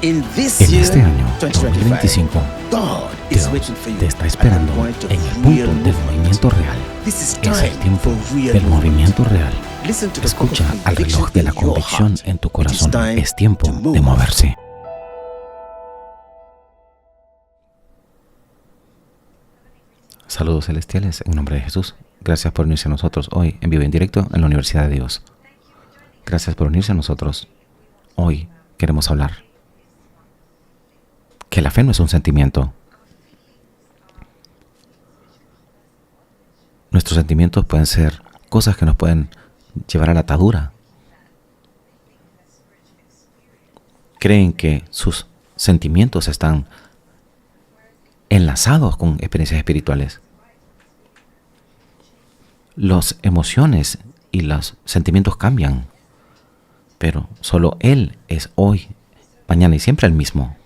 En este año 2025, Dios te está esperando en el punto del movimiento real. Es el tiempo del movimiento real. Escucha al reloj de la convicción en tu corazón. Es tiempo de moverse. Saludos celestiales en nombre de Jesús. Gracias por unirse a nosotros hoy en vivo y en directo en la Universidad de Dios. Gracias por unirse a nosotros. Hoy queremos hablar que la fe no es un sentimiento. Nuestros sentimientos pueden ser cosas que nos pueden llevar a la atadura. Creen que sus sentimientos están enlazados con experiencias espirituales. Las emociones y los sentimientos cambian, pero solo Él es hoy, mañana y siempre el mismo.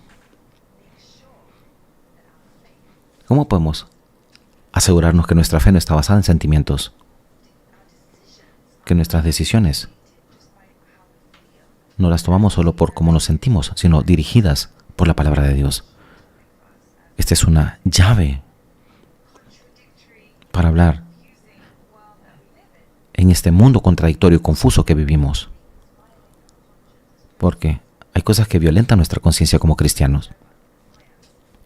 ¿Cómo podemos asegurarnos que nuestra fe no está basada en sentimientos? Que nuestras decisiones no las tomamos solo por cómo nos sentimos, sino dirigidas por la palabra de Dios. Esta es una llave para hablar en este mundo contradictorio y confuso que vivimos. Porque hay cosas que violentan nuestra conciencia como cristianos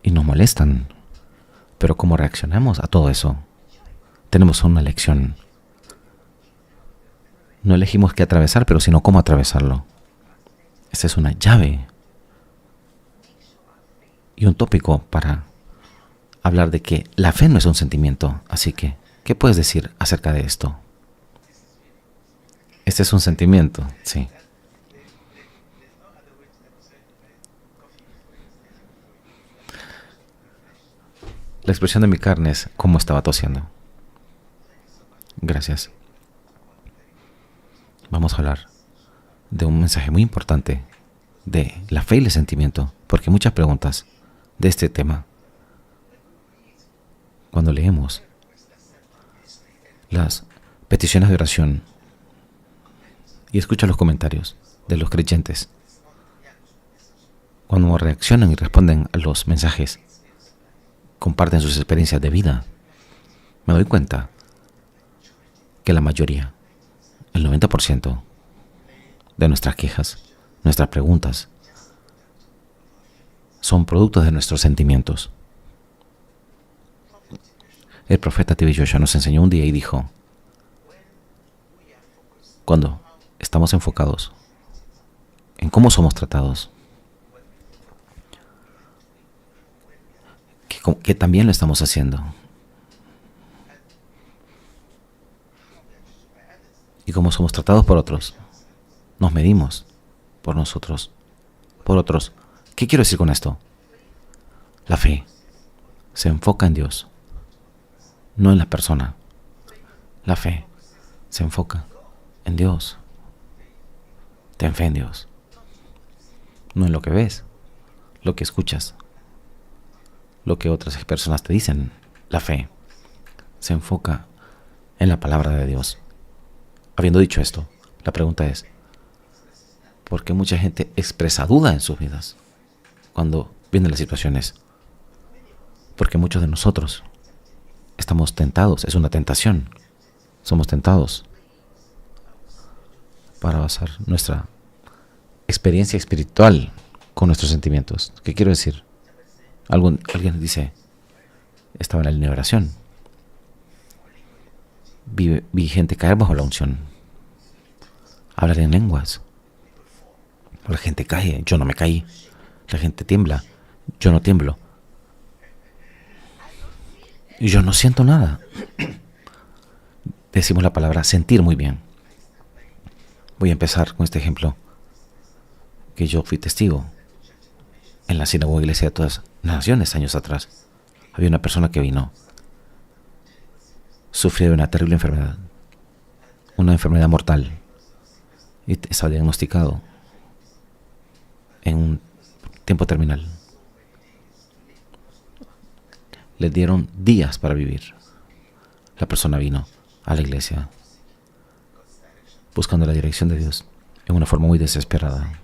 y nos molestan. Pero cómo reaccionamos a todo eso, tenemos una elección. No elegimos qué atravesar, pero sino cómo atravesarlo. Esta es una llave y un tópico para hablar de que la fe no es un sentimiento. Así que, ¿qué puedes decir acerca de esto? Este es un sentimiento, sí. La expresión de mi carne es cómo estaba tosiendo. Gracias. Vamos a hablar de un mensaje muy importante de la fe y el sentimiento, porque muchas preguntas de este tema, cuando leemos las peticiones de oración y escucho los comentarios de los creyentes, cuando reaccionan y responden a los mensajes, comparten sus experiencias de vida, me doy cuenta que la mayoría, el 90% de nuestras quejas, nuestras preguntas, son productos de nuestros sentimientos. El profeta T.B. Joshua nos enseñó un día y dijo, cuando estamos enfocados en cómo somos tratados, que también lo estamos haciendo. Y cómo somos tratados por otros, nos medimos por nosotros, por otros. ¿Qué quiero decir con esto? La fe se enfoca en Dios, no en la persona. La fe se enfoca en Dios. Ten fe en Dios. No en lo que ves, lo que escuchas, lo que otras personas te dicen. La fe se enfoca en la palabra de Dios. Habiendo dicho esto, la pregunta es, ¿por qué mucha gente expresa duda en sus vidas cuando vienen las situaciones? Porque muchos de nosotros estamos tentados, es una tentación. Somos tentados para basar nuestra experiencia espiritual con nuestros sentimientos. ¿Qué quiero decir? Alguien dice, estaba en la línea de oración. Vi gente caer bajo la unción. Hablar en lenguas. La gente cae, yo no me caí. La gente tiembla, yo no tiemblo. Y yo no siento nada. Decimos la palabra sentir muy bien. Voy a empezar con este ejemplo que yo fui testigo. En la sinagoga iglesia de todas las naciones, años atrás, había una persona que vino. Sufría de una terrible enfermedad. Una enfermedad mortal. Y estaba diagnosticado en un tiempo terminal. Le dieron días para vivir. La persona vino a la iglesia buscando la dirección de Dios en una forma muy desesperada.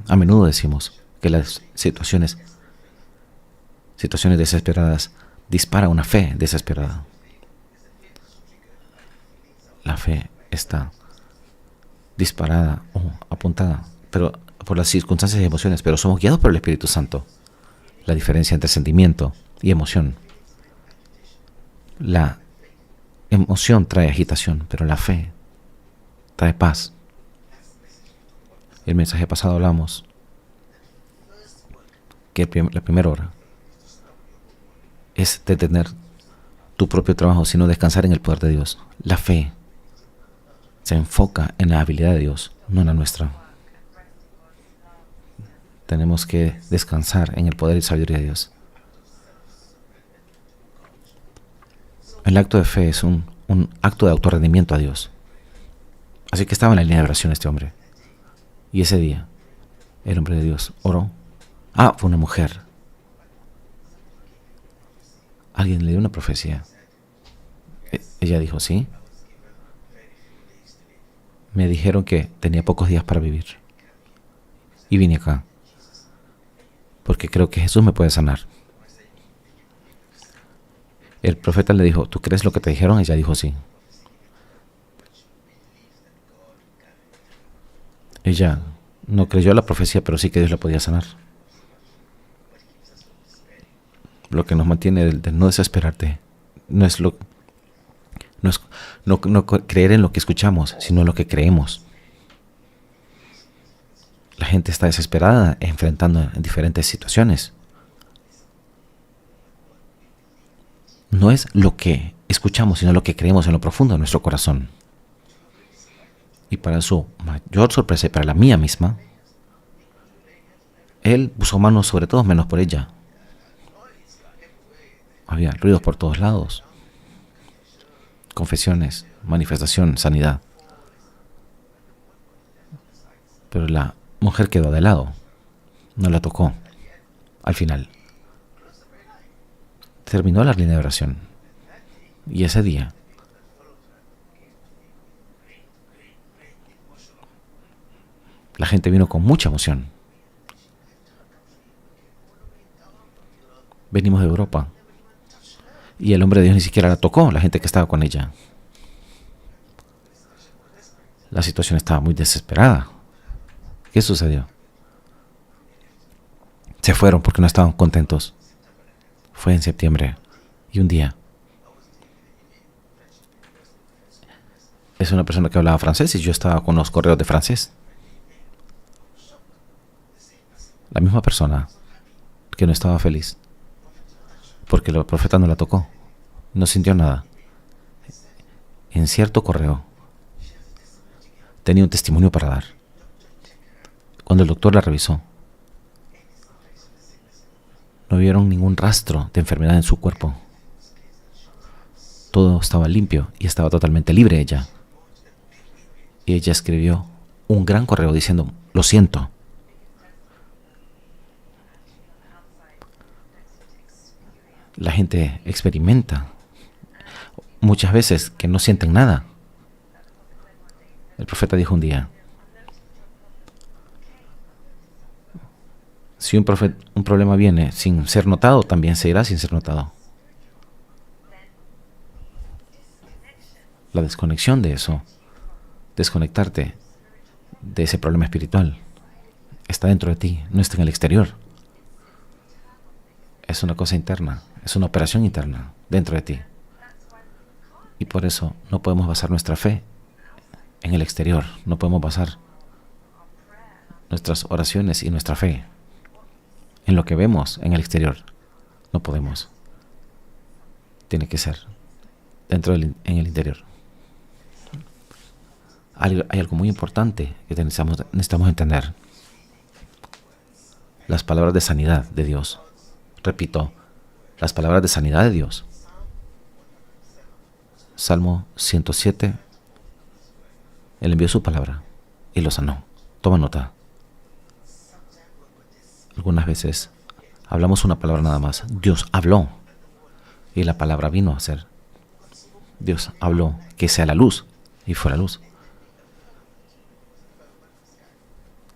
A menudo decimos que las situaciones desesperadas disparan una fe desesperada. La fe está disparada o apuntada, pero por las circunstancias y emociones, pero somos guiados por el Espíritu Santo. La diferencia entre sentimiento y emoción. La emoción trae agitación, pero la fe trae paz. El mensaje pasado hablamos que la primera hora es detener tu propio trabajo, sino descansar en el poder de Dios. La fe se enfoca en la habilidad de Dios, no en la nuestra. Tenemos que descansar en el poder y sabiduría de Dios. El acto de fe es un acto de autorrendimiento a Dios. Así que estaba en la línea de oración este hombre. Y ese día, el hombre de Dios oró. Fue una mujer. Alguien le dio una profecía. Ella dijo, sí. Me dijeron que tenía pocos días para vivir. Y vine acá. Porque creo que Jesús me puede sanar. El profeta le dijo, ¿tú crees lo que te dijeron? Ella dijo, sí. Ella no creyó la profecía, pero sí que Dios la podía sanar. Lo que nos mantiene de no desesperarte no es creer en lo que escuchamos, sino en lo que creemos. La gente está desesperada enfrentando en diferentes situaciones. No es lo que escuchamos, sino lo que creemos en lo profundo de nuestro corazón. Y para su mayor sorpresa y para la mía misma, él puso manos sobre todos menos por ella. Había ruidos por todos lados. Confesiones, manifestación, sanidad. Pero la mujer quedó de lado. No la tocó. Al final, terminó la línea de oración. Y ese día, la gente vino con mucha emoción. Venimos de Europa. Y el hombre de Dios ni siquiera la tocó, la gente que estaba con ella. La situación estaba muy desesperada. ¿Qué sucedió? Se fueron porque no estaban contentos. Fue en septiembre. Y un día. Es una persona que hablaba francés y yo estaba con los correos de francés. La misma persona que no estaba feliz porque el profeta no la tocó, no sintió nada. En cierto correo tenía un testimonio para dar. Cuando el doctor la revisó, no vieron ningún rastro de enfermedad en su cuerpo. Todo estaba limpio y estaba totalmente libre ella. Y ella escribió un gran correo diciendo, lo siento. La gente experimenta muchas veces que no sienten nada. El profeta dijo un día, si un problema viene sin ser notado, también se irá sin ser notado. La desconexión de eso, desconectarte de ese problema espiritual, está dentro de ti, no está en el exterior. Es una cosa interna, es una operación interna dentro de ti. Y por eso no podemos basar nuestra fe en el exterior, no podemos basar nuestras oraciones y nuestra fe en lo que vemos en el exterior. No podemos. Tiene que ser en el interior. Hay algo muy importante que necesitamos entender. Las palabras de sanidad de Dios. Repito, las palabras de sanidad de Dios. Salmo 107. Él envió su palabra y lo sanó. Toma nota. Algunas veces hablamos una palabra nada más. Dios habló y la palabra vino a ser. Dios habló que sea la luz y fue la luz.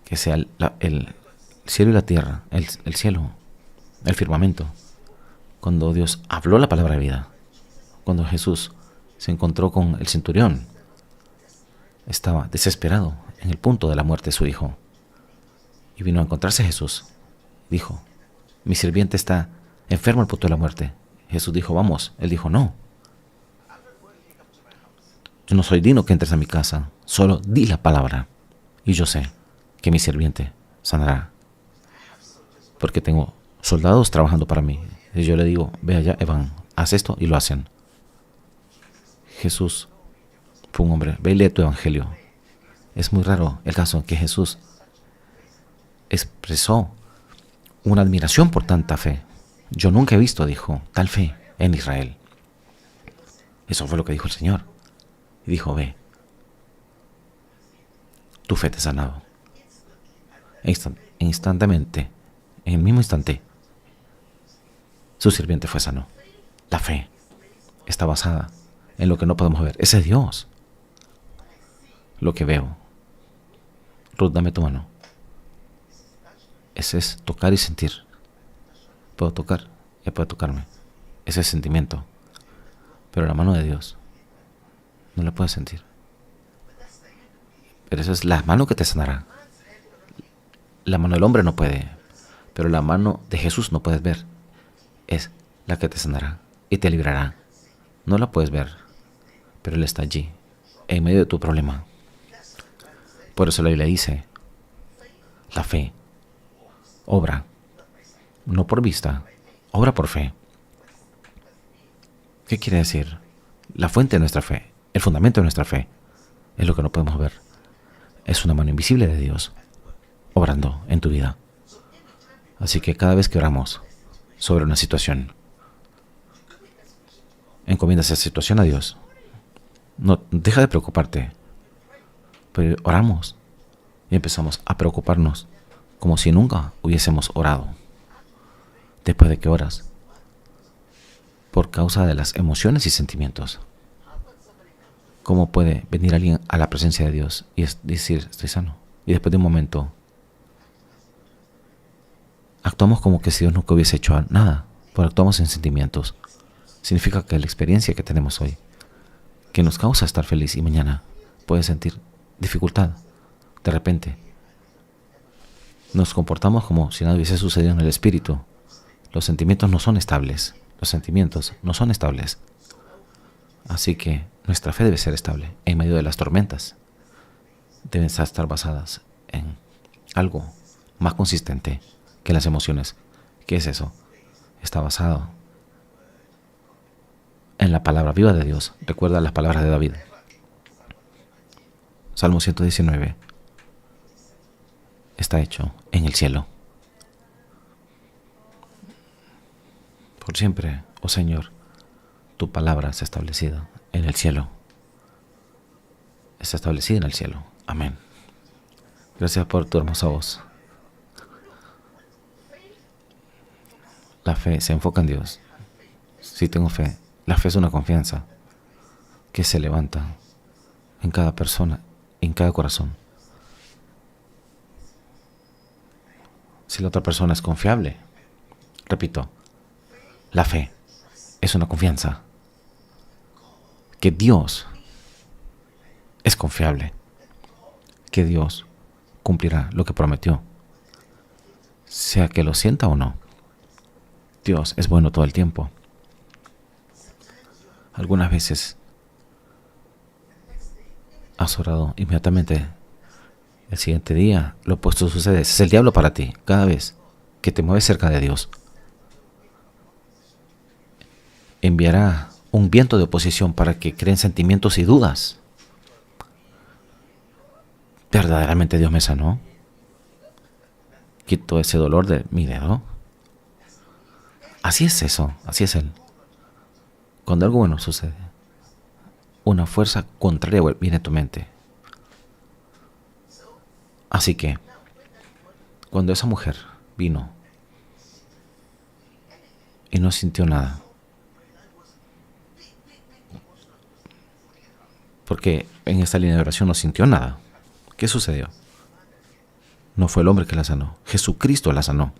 Que sea el cielo y la tierra, el cielo, el firmamento, cuando Dios habló la palabra de vida, cuando Jesús se encontró con el centurión, estaba desesperado en el punto de la muerte de su hijo. Y vino a encontrarse Jesús. Dijo, mi sirviente está enfermo al punto de la muerte. Jesús dijo, vamos. Él dijo, no. Yo no soy digno que entres a mi casa. Solo di la palabra. Y yo sé que mi sirviente sanará. Porque tengo soldados trabajando para mí. Y yo le digo, ve allá, Evan, haz esto, y lo hacen. Jesús fue un hombre. Ve y lee tu evangelio. Es muy raro el caso en que Jesús expresó una admiración por tanta fe. Yo nunca he visto, dijo, tal fe en Israel. Eso fue lo que dijo el Señor. Y dijo, ve, tu fe te ha sanado. Instantáneamente, en el mismo instante, su sirviente fue sano. La fe está basada en lo que no podemos ver. Ese es Dios. Lo que veo. Ruth, dame tu mano. Ese es tocar y sentir. Puedo tocar, ella puede tocarme. Ese es sentimiento. Pero la mano de Dios no la puedes sentir. Pero esa es la mano que te sanará. La mano del hombre no puede, pero la mano de Jesús no puedes ver. Es la que te sanará y te librará. No la puedes ver, pero Él está allí, en medio de tu problema. Por eso la Biblia dice, la fe obra, no por vista, obra por fe. ¿Qué quiere decir? La fuente de nuestra fe, el fundamento de nuestra fe, es lo que no podemos ver. Es una mano invisible de Dios, obrando en tu vida. Así que cada vez que oramos sobre una situación, encomienda esa situación a Dios. No, deja de preocuparte. Pero oramos y empezamos a preocuparnos como si nunca hubiésemos orado. Después de que oras, por causa de las emociones y sentimientos. ¿Cómo puede venir alguien a la presencia de Dios y decir, estoy sano? Y después de un momento, actuamos como que si Dios nunca hubiese hecho nada, porque actuamos en sentimientos. Significa que la experiencia que tenemos hoy, que nos causa estar feliz y mañana puede sentir dificultad, de repente, nos comportamos como si nada hubiese sucedido en el espíritu. Los sentimientos no son estables. Los sentimientos no son estables. Así que nuestra fe debe ser estable en medio de las tormentas. Deben estar basadas en algo más consistente que las emociones. ¿Qué es eso? Está basado en la palabra viva de Dios. Recuerda las palabras de David. Salmo 119. Está hecho en el cielo. Por siempre, oh Señor, tu palabra está establecida en el cielo. Está establecida en el cielo. Amén. Gracias por tu hermosa voz. La fe se enfoca en Dios. Si tengo fe, la fe es una confianza que se levanta en cada persona, en cada corazón. Si la otra persona es confiable, repito, la fe es una confianza que Dios es confiable, que Dios cumplirá lo que prometió, sea que lo sienta o no. Dios es bueno todo el tiempo. Algunas veces has orado inmediatamente. El siguiente día lo opuesto sucede. Ese es el diablo para ti. Cada vez que te mueves cerca de Dios, enviará un viento de oposición para que creen sentimientos y dudas. ¿Verdaderamente Dios me sanó? ¿Quitó ese dolor de mi dedo? Así es eso, así es Él. Cuando algo bueno sucede, una fuerza contraria viene a tu mente. Así que, cuando esa mujer vino y no sintió nada, porque en esta línea de oración no sintió nada, ¿qué sucedió? No fue el hombre que la sanó. Jesucristo la sanó.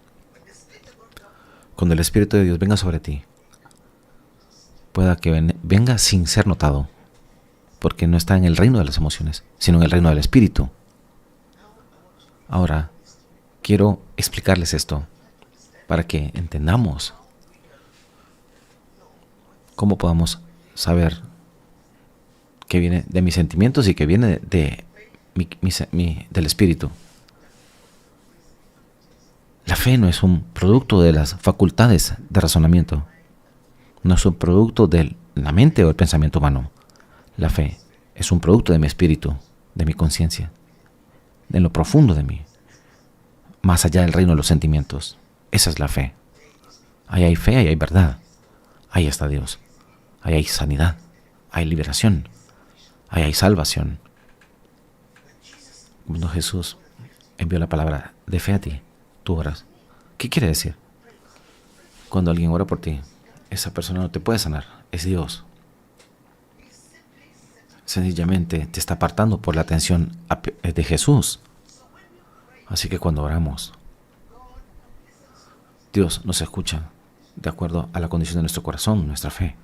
Cuando el Espíritu de Dios venga sobre ti, pueda que venga sin ser notado, porque no está en el reino de las emociones, sino en el reino del Espíritu. Ahora, quiero explicarles esto para que entendamos cómo podamos saber que viene de mis sentimientos y que viene del Espíritu. La fe no es un producto de las facultades de razonamiento. No es un producto de la mente o el pensamiento humano. La fe es un producto de mi espíritu, de mi conciencia, de lo profundo de mí, más allá del reino de los sentimientos. Esa es la fe. Ahí hay fe, ahí hay verdad. Ahí está Dios. Ahí hay sanidad, hay liberación, ahí hay salvación. Cuando Jesús envió la palabra de fe a ti, tú oras. ¿Qué quiere decir? Cuando alguien ora por ti, esa persona no te puede sanar, es Dios. Sencillamente te está apartando por la atención de Jesús. Así que cuando oramos, Dios nos escucha de acuerdo a la condición de nuestro corazón, nuestra fe.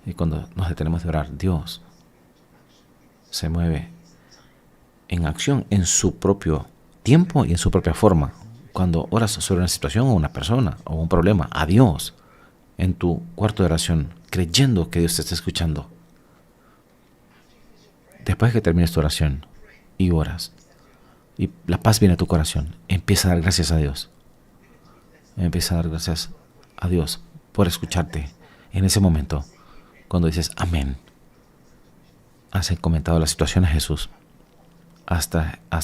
Y cuando nos detenemos de orar, Dios se mueve en acción en su propio tiempo y en su propia forma. Cuando oras sobre una situación o una persona o un problema, a Dios, en tu cuarto de oración, creyendo que Dios te está escuchando. Después que termines tu oración y oras, y la paz viene a tu corazón, empieza a dar gracias a Dios. Empieza a dar gracias a Dios por escucharte en ese momento. Cuando dices amén, has encomendado la situación a Jesús, has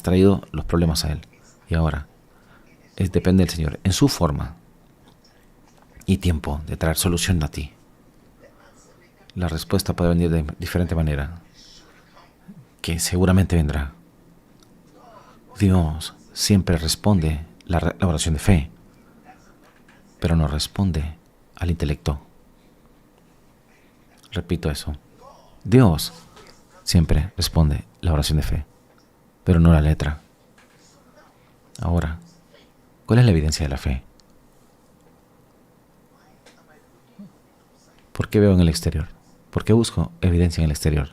traído los problemas a Él, y ahora depende del Señor en su forma y tiempo de traer solución a ti. La respuesta puede venir de diferente manera, que seguramente vendrá. Dios siempre responde la oración de fe, pero no responde al intelecto. Repito eso. Dios siempre responde la oración de fe, pero no la letra. Ahora, ¿cuál es la evidencia de la fe? ¿Por qué veo en el exterior? ¿Por qué busco evidencia en el exterior?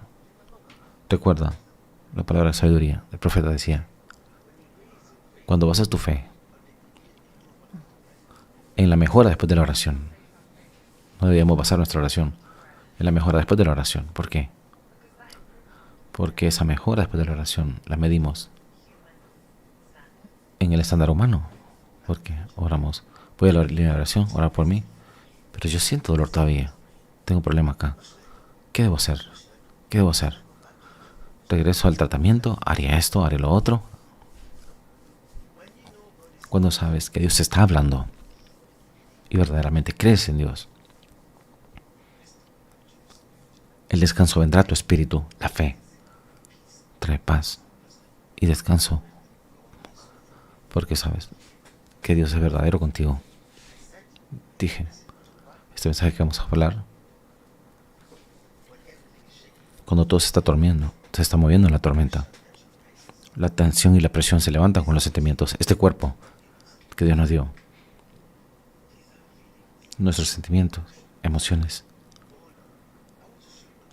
Recuerda la palabra de sabiduría. El profeta decía, cuando basas tu fe en la mejora después de la oración, no debemos basar nuestra oración en la mejora después de la oración. ¿Por qué? Porque esa mejora después de la oración la medimos en el estándar humano. Porque oramos, voy a la línea de oración, orar por mí, pero yo siento dolor todavía, tengo un problema acá. ¿Qué debo hacer? ¿Qué debo hacer? ¿Regreso al tratamiento? ¿Haría esto? ¿Haré lo otro? Cuando sabes que Dios te está hablando y verdaderamente crees en Dios, el descanso vendrá a tu espíritu, la fe trae paz y descanso, porque sabes que Dios es verdadero contigo. Dije, este mensaje que vamos a hablar, cuando todo se está tormiendo, se está moviendo en la tormenta, la tensión y la presión se levantan con los sentimientos. Este cuerpo que Dios nos dio, nuestros sentimientos, emociones.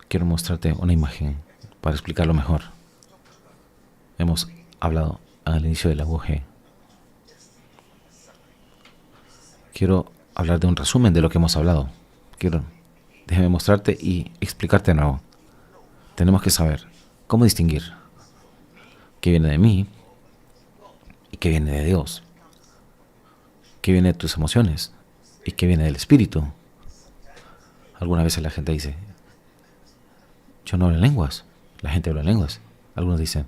Quiero mostrarte una imagen para explicarlo mejor. Hemos hablado al inicio del auge. Quiero hablar de un resumen de lo que hemos hablado. Déjame mostrarte y explicarte de nuevo. Tenemos que saber cómo distinguir qué viene de mí y qué viene de Dios, qué viene de tus emociones y qué viene del Espíritu. Algunas veces la gente dice, yo no hablo en lenguas. La gente habla en lenguas. Algunos dicen,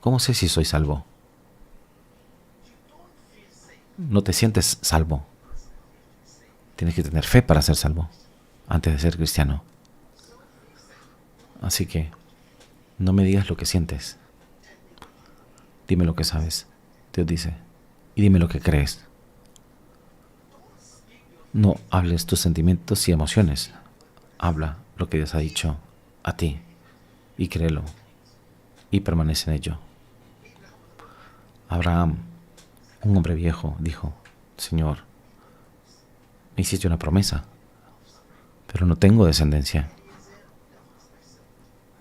¿cómo sé si soy salvo? No te sientes salvo. Tienes que tener fe para ser salvo antes de ser cristiano. Así que no me digas lo que sientes. Dime lo que sabes. Dios dice. Y dime lo que crees. No hables tus sentimientos y emociones. Habla lo que Dios ha dicho a ti y créelo. y permanece en ello. Abraham, un hombre viejo, dijo: Señor, me hiciste una promesa, pero no tengo descendencia.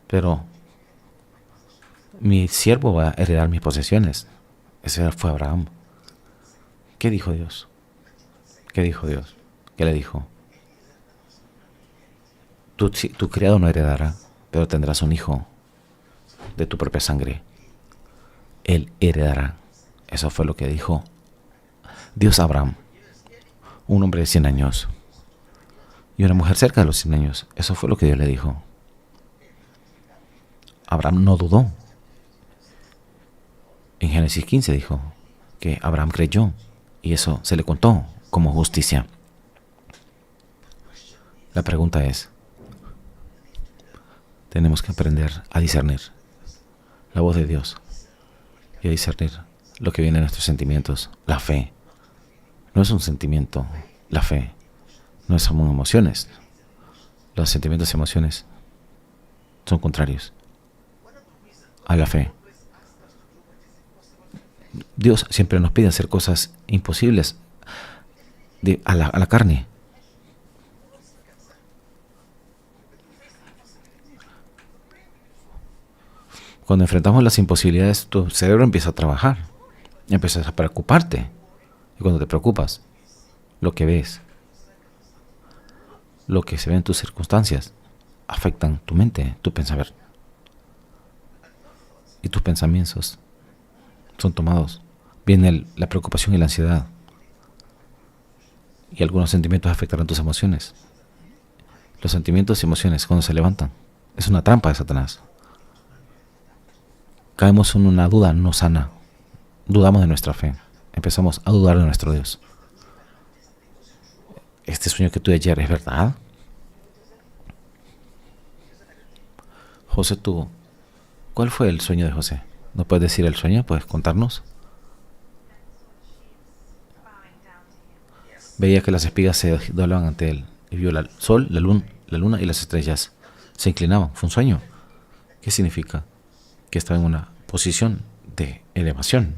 Pero mi siervo va a heredar mis posesiones. Ese fue Abraham. ¿Qué dijo Dios? ¿Qué dijo Dios? ¿Qué le dijo? Tu criado no heredará, pero tendrás un hijo de tu propia sangre. Él heredará. Eso fue lo que dijo Dios a Abraham, un hombre de 100 años y una mujer cerca de los 100 años. Eso fue lo que Dios le dijo. Abraham no dudó. En Génesis 15 dijo que Abraham creyó y eso se le contó como justicia. La pregunta es, tenemos que aprender a discernir la voz de Dios y a discernir lo que viene de nuestros sentimientos. La fe no es un sentimiento. La fe no son emociones. Los sentimientos y emociones son contrarios a la fe. Dios siempre nos pide hacer cosas imposibles a la carne. Cuando enfrentamos las imposibilidades, tu cerebro empieza a trabajar, empiezas a preocuparte. Y cuando te preocupas, lo que ves, lo que se ve en tus circunstancias, afectan tu mente, tu pensamiento. Y tus pensamientos son tomados. Viene la preocupación y la ansiedad. Y algunos sentimientos afectarán tus emociones. Los sentimientos y emociones, cuando se levantan, es una trampa de Satanás. Caemos en una duda no sana. Dudamos de nuestra fe. Empezamos a dudar de nuestro Dios. ¿Este sueño que tuve ayer es verdad? José tuvo. ¿Cuál fue el sueño de José? ¿No puedes decir el sueño? ¿Puedes contarnos? Veía que las espigas se doblaban ante él y vio el sol, la luna y las estrellas se inclinaban. Fue un sueño. ¿Qué significa? Que estaba en una posición de elevación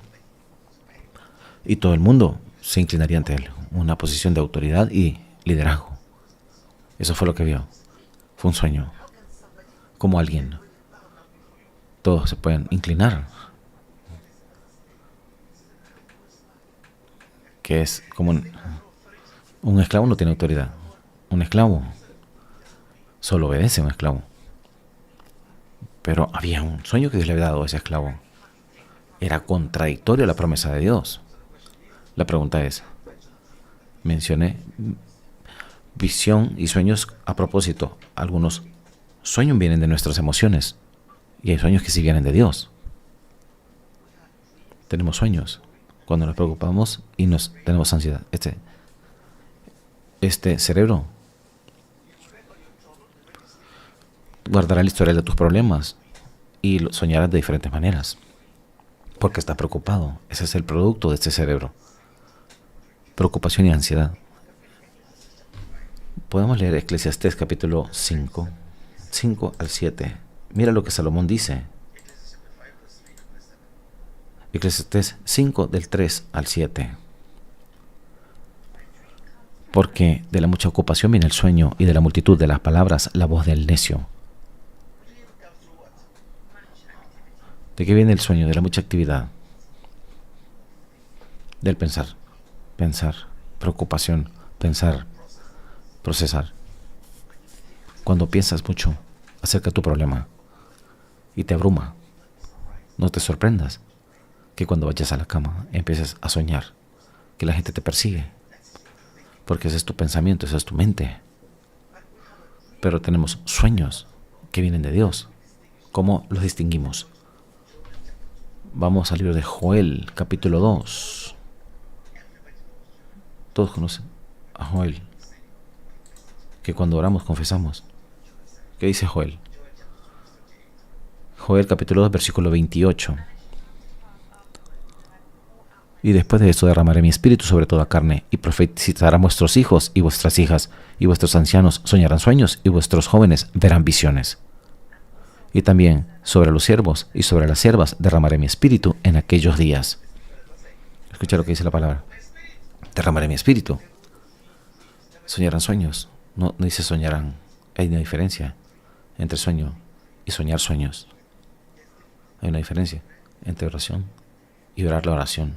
y todo el mundo se inclinaría ante él, una posición de autoridad y liderazgo. Eso fue lo que vio. Fue un sueño. Como alguien, todos se pueden inclinar, que es como un esclavo no tiene autoridad. Un esclavo solo obedece a un esclavo. Pero había un sueño que Dios le había dado a ese esclavo. Era contradictorio a la promesa de Dios. La pregunta es, mencioné visión y sueños a propósito. Algunos sueños vienen de nuestras emociones y hay sueños que sí vienen de Dios. Tenemos sueños cuando nos preocupamos y tenemos ansiedad. Este cerebro guardará el historial de tus problemas y soñarás de diferentes maneras porque está preocupado. Ese es el producto de este cerebro. Preocupación y ansiedad. Podemos leer Eclesiastés capítulo 5 al 7. Mira lo que Salomón dice. Eclesiastés 5 del 3 al 7. Porque de la mucha ocupación viene el sueño y de la multitud de las palabras la voz del necio. ¿De qué viene el sueño? De la mucha actividad. Del pensar. Pensar. Preocupación. Pensar. Procesar. Cuando piensas mucho acerca de tu problema y te abruma, no te sorprendas que cuando vayas a la cama empieces a soñar que la gente te persigue. Porque ese es tu pensamiento, esa es tu mente. Pero tenemos sueños que vienen de Dios. ¿Cómo los distinguimos? Vamos al libro de Joel, capítulo 2. Todos conocen a Joel, que cuando oramos confesamos. ¿Qué dice Joel? Joel, capítulo 2, versículo 28. Y después de esto derramaré mi espíritu sobre toda carne, y profetizarán vuestros hijos y vuestras hijas, y vuestros ancianos soñarán sueños, y vuestros jóvenes verán visiones. Y también sobre los siervos y sobre las siervas derramaré mi espíritu en aquellos días. Escucha lo que dice la palabra. Derramaré mi espíritu. Soñarán sueños. No dice soñarán. Hay una diferencia entre sueño y soñar sueños. Hay una diferencia entre oración y orar la oración.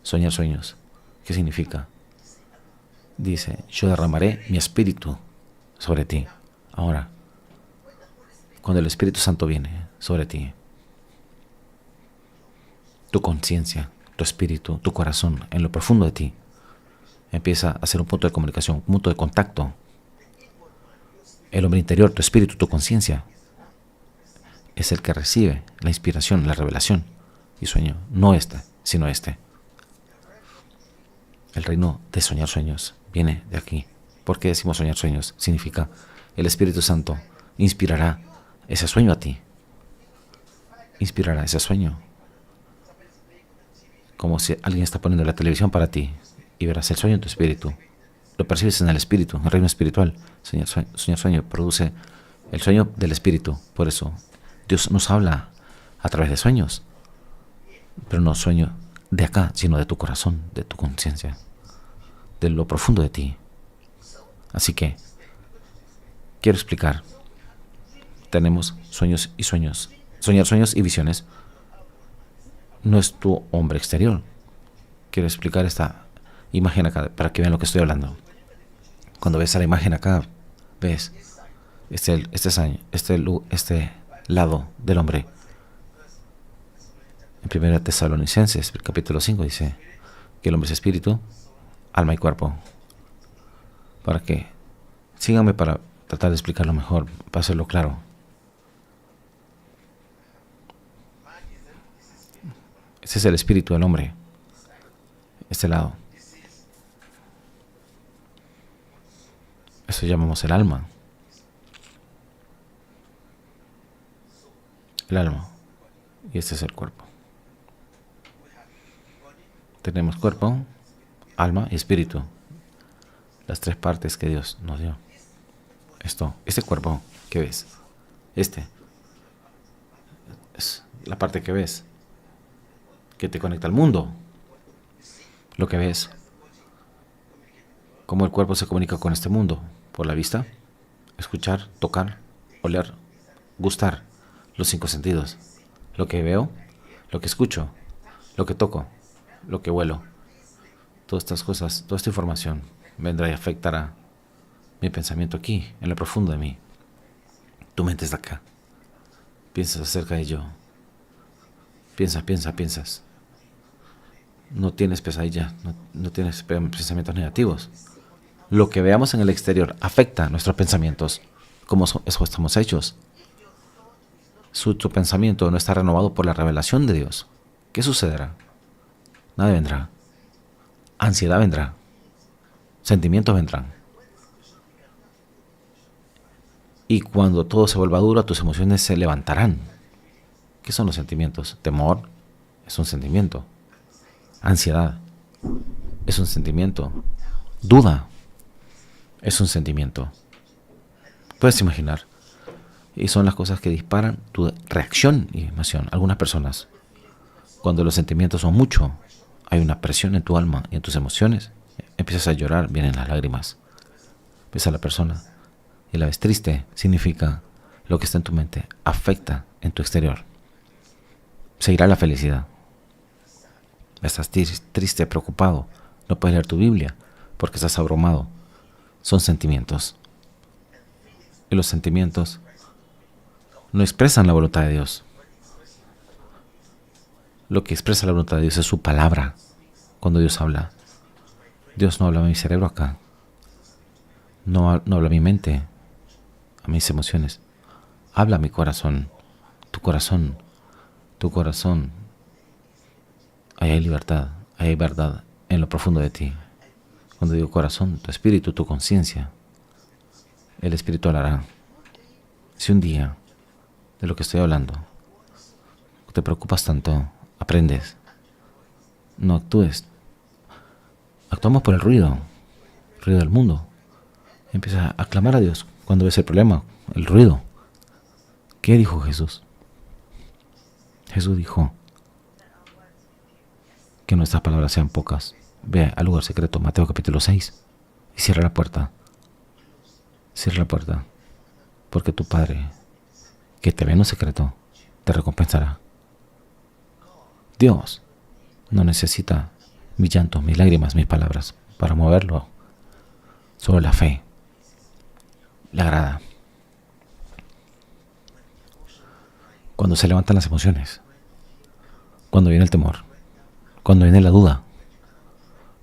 Soñar sueños. ¿Qué significa? Dice, yo derramaré mi espíritu sobre ti. Ahora, cuando el Espíritu Santo viene sobre ti, tu conciencia, tu espíritu, tu corazón, en lo profundo de ti, empieza a ser un punto de comunicación, un punto de contacto. El hombre interior, tu espíritu, tu conciencia, es el que recibe la inspiración, la revelación y sueño. No este, sino este. El reino de soñar sueños viene de aquí. ¿Por qué decimos soñar sueños? Significa el Espíritu Santo inspirará ese sueño a ti. Inspirará ese sueño. Como si alguien está poniendo la televisión para ti y verás el sueño en tu espíritu. Lo percibes en el espíritu, en el reino espiritual. Soñar sueño produce el sueño del espíritu. Por eso Dios nos habla a través de sueños. Pero no sueño de acá, sino de tu corazón, de tu conciencia, de lo profundo de ti. Así que quiero explicar. Tenemos sueños y sueños. Soñar sueños y visiones no es tu hombre exterior. Quiero explicar esta imagen acá para que vean lo que estoy hablando. Cuando ves a la imagen acá, ves este lado del hombre. En 1 Tesalonicenses, el capítulo 5, dice que el hombre es espíritu, alma y cuerpo. Para que síganme para tratar de explicarlo mejor, para hacerlo claro. Ese es el espíritu del hombre. Este lado. Eso llamamos el alma. El alma. Y este es el cuerpo. Tenemos cuerpo, alma y espíritu. Las tres partes que Dios nos dio. Este cuerpo que ves, este es la parte que ves, que te conecta al mundo. Lo que ves, cómo el cuerpo se comunica con este mundo, por la vista, escuchar, tocar, oler, gustar, los 5 sentidos. Lo que veo, lo que escucho, lo que toco, lo que huelo. Todas estas cosas, toda esta información vendrá y afectará mi pensamiento aquí, en lo profundo de mí. Tu mente está acá. Piensas acerca de ello. Piensas. No tienes pesadilla, no tienes pensamientos negativos. Lo que veamos en el exterior afecta nuestros pensamientos. ¿Cómo eso estamos hechos? Tu pensamiento no está renovado por la revelación de Dios. ¿Qué sucederá? Nada vendrá. Ansiedad vendrá. Sentimientos vendrán. Y cuando todo se vuelva duro, tus emociones se levantarán. ¿Qué son los sentimientos? Temor es un sentimiento. Ansiedad es un sentimiento. Duda es un sentimiento. Puedes imaginar. Y son las cosas que disparan tu reacción y emoción. Algunas personas, cuando los sentimientos son mucho, hay una presión en tu alma y en tus emociones. Empiezas a llorar, vienen las lágrimas. Empieza la persona y la ves triste. Significa lo que está en tu mente afecta en tu exterior. Se irá la felicidad. Estás triste, preocupado. No puedes leer tu Biblia porque estás abrumado. Son sentimientos. Y los sentimientos no expresan la voluntad de Dios. Lo que expresa la voluntad de Dios es su palabra. Cuando Dios habla, Dios no habla a mi cerebro acá. No habla a mi mente, a mis emociones. Habla a mi corazón. Tu corazón. Ahí hay libertad, ahí hay verdad en lo profundo de ti. Cuando digo corazón, tu espíritu, tu conciencia, el espíritu hablará. Si un día de lo que estoy hablando te preocupas tanto, aprendes. No actúes. Actuamos por el ruido del mundo. Empieza a clamar a Dios cuando ves el problema, el ruido. ¿Qué dijo Jesús? Jesús dijo que nuestras palabras sean pocas. Ve al lugar secreto, Mateo capítulo 6, y cierra la puerta. Cierra la puerta, porque tu Padre, que te ve en lo secreto, te recompensará. Dios no necesita mi llanto, mis lágrimas, mis palabras para moverlo. Solo la fe le agrada. Cuando se levantan las emociones, cuando viene el temor, cuando viene la duda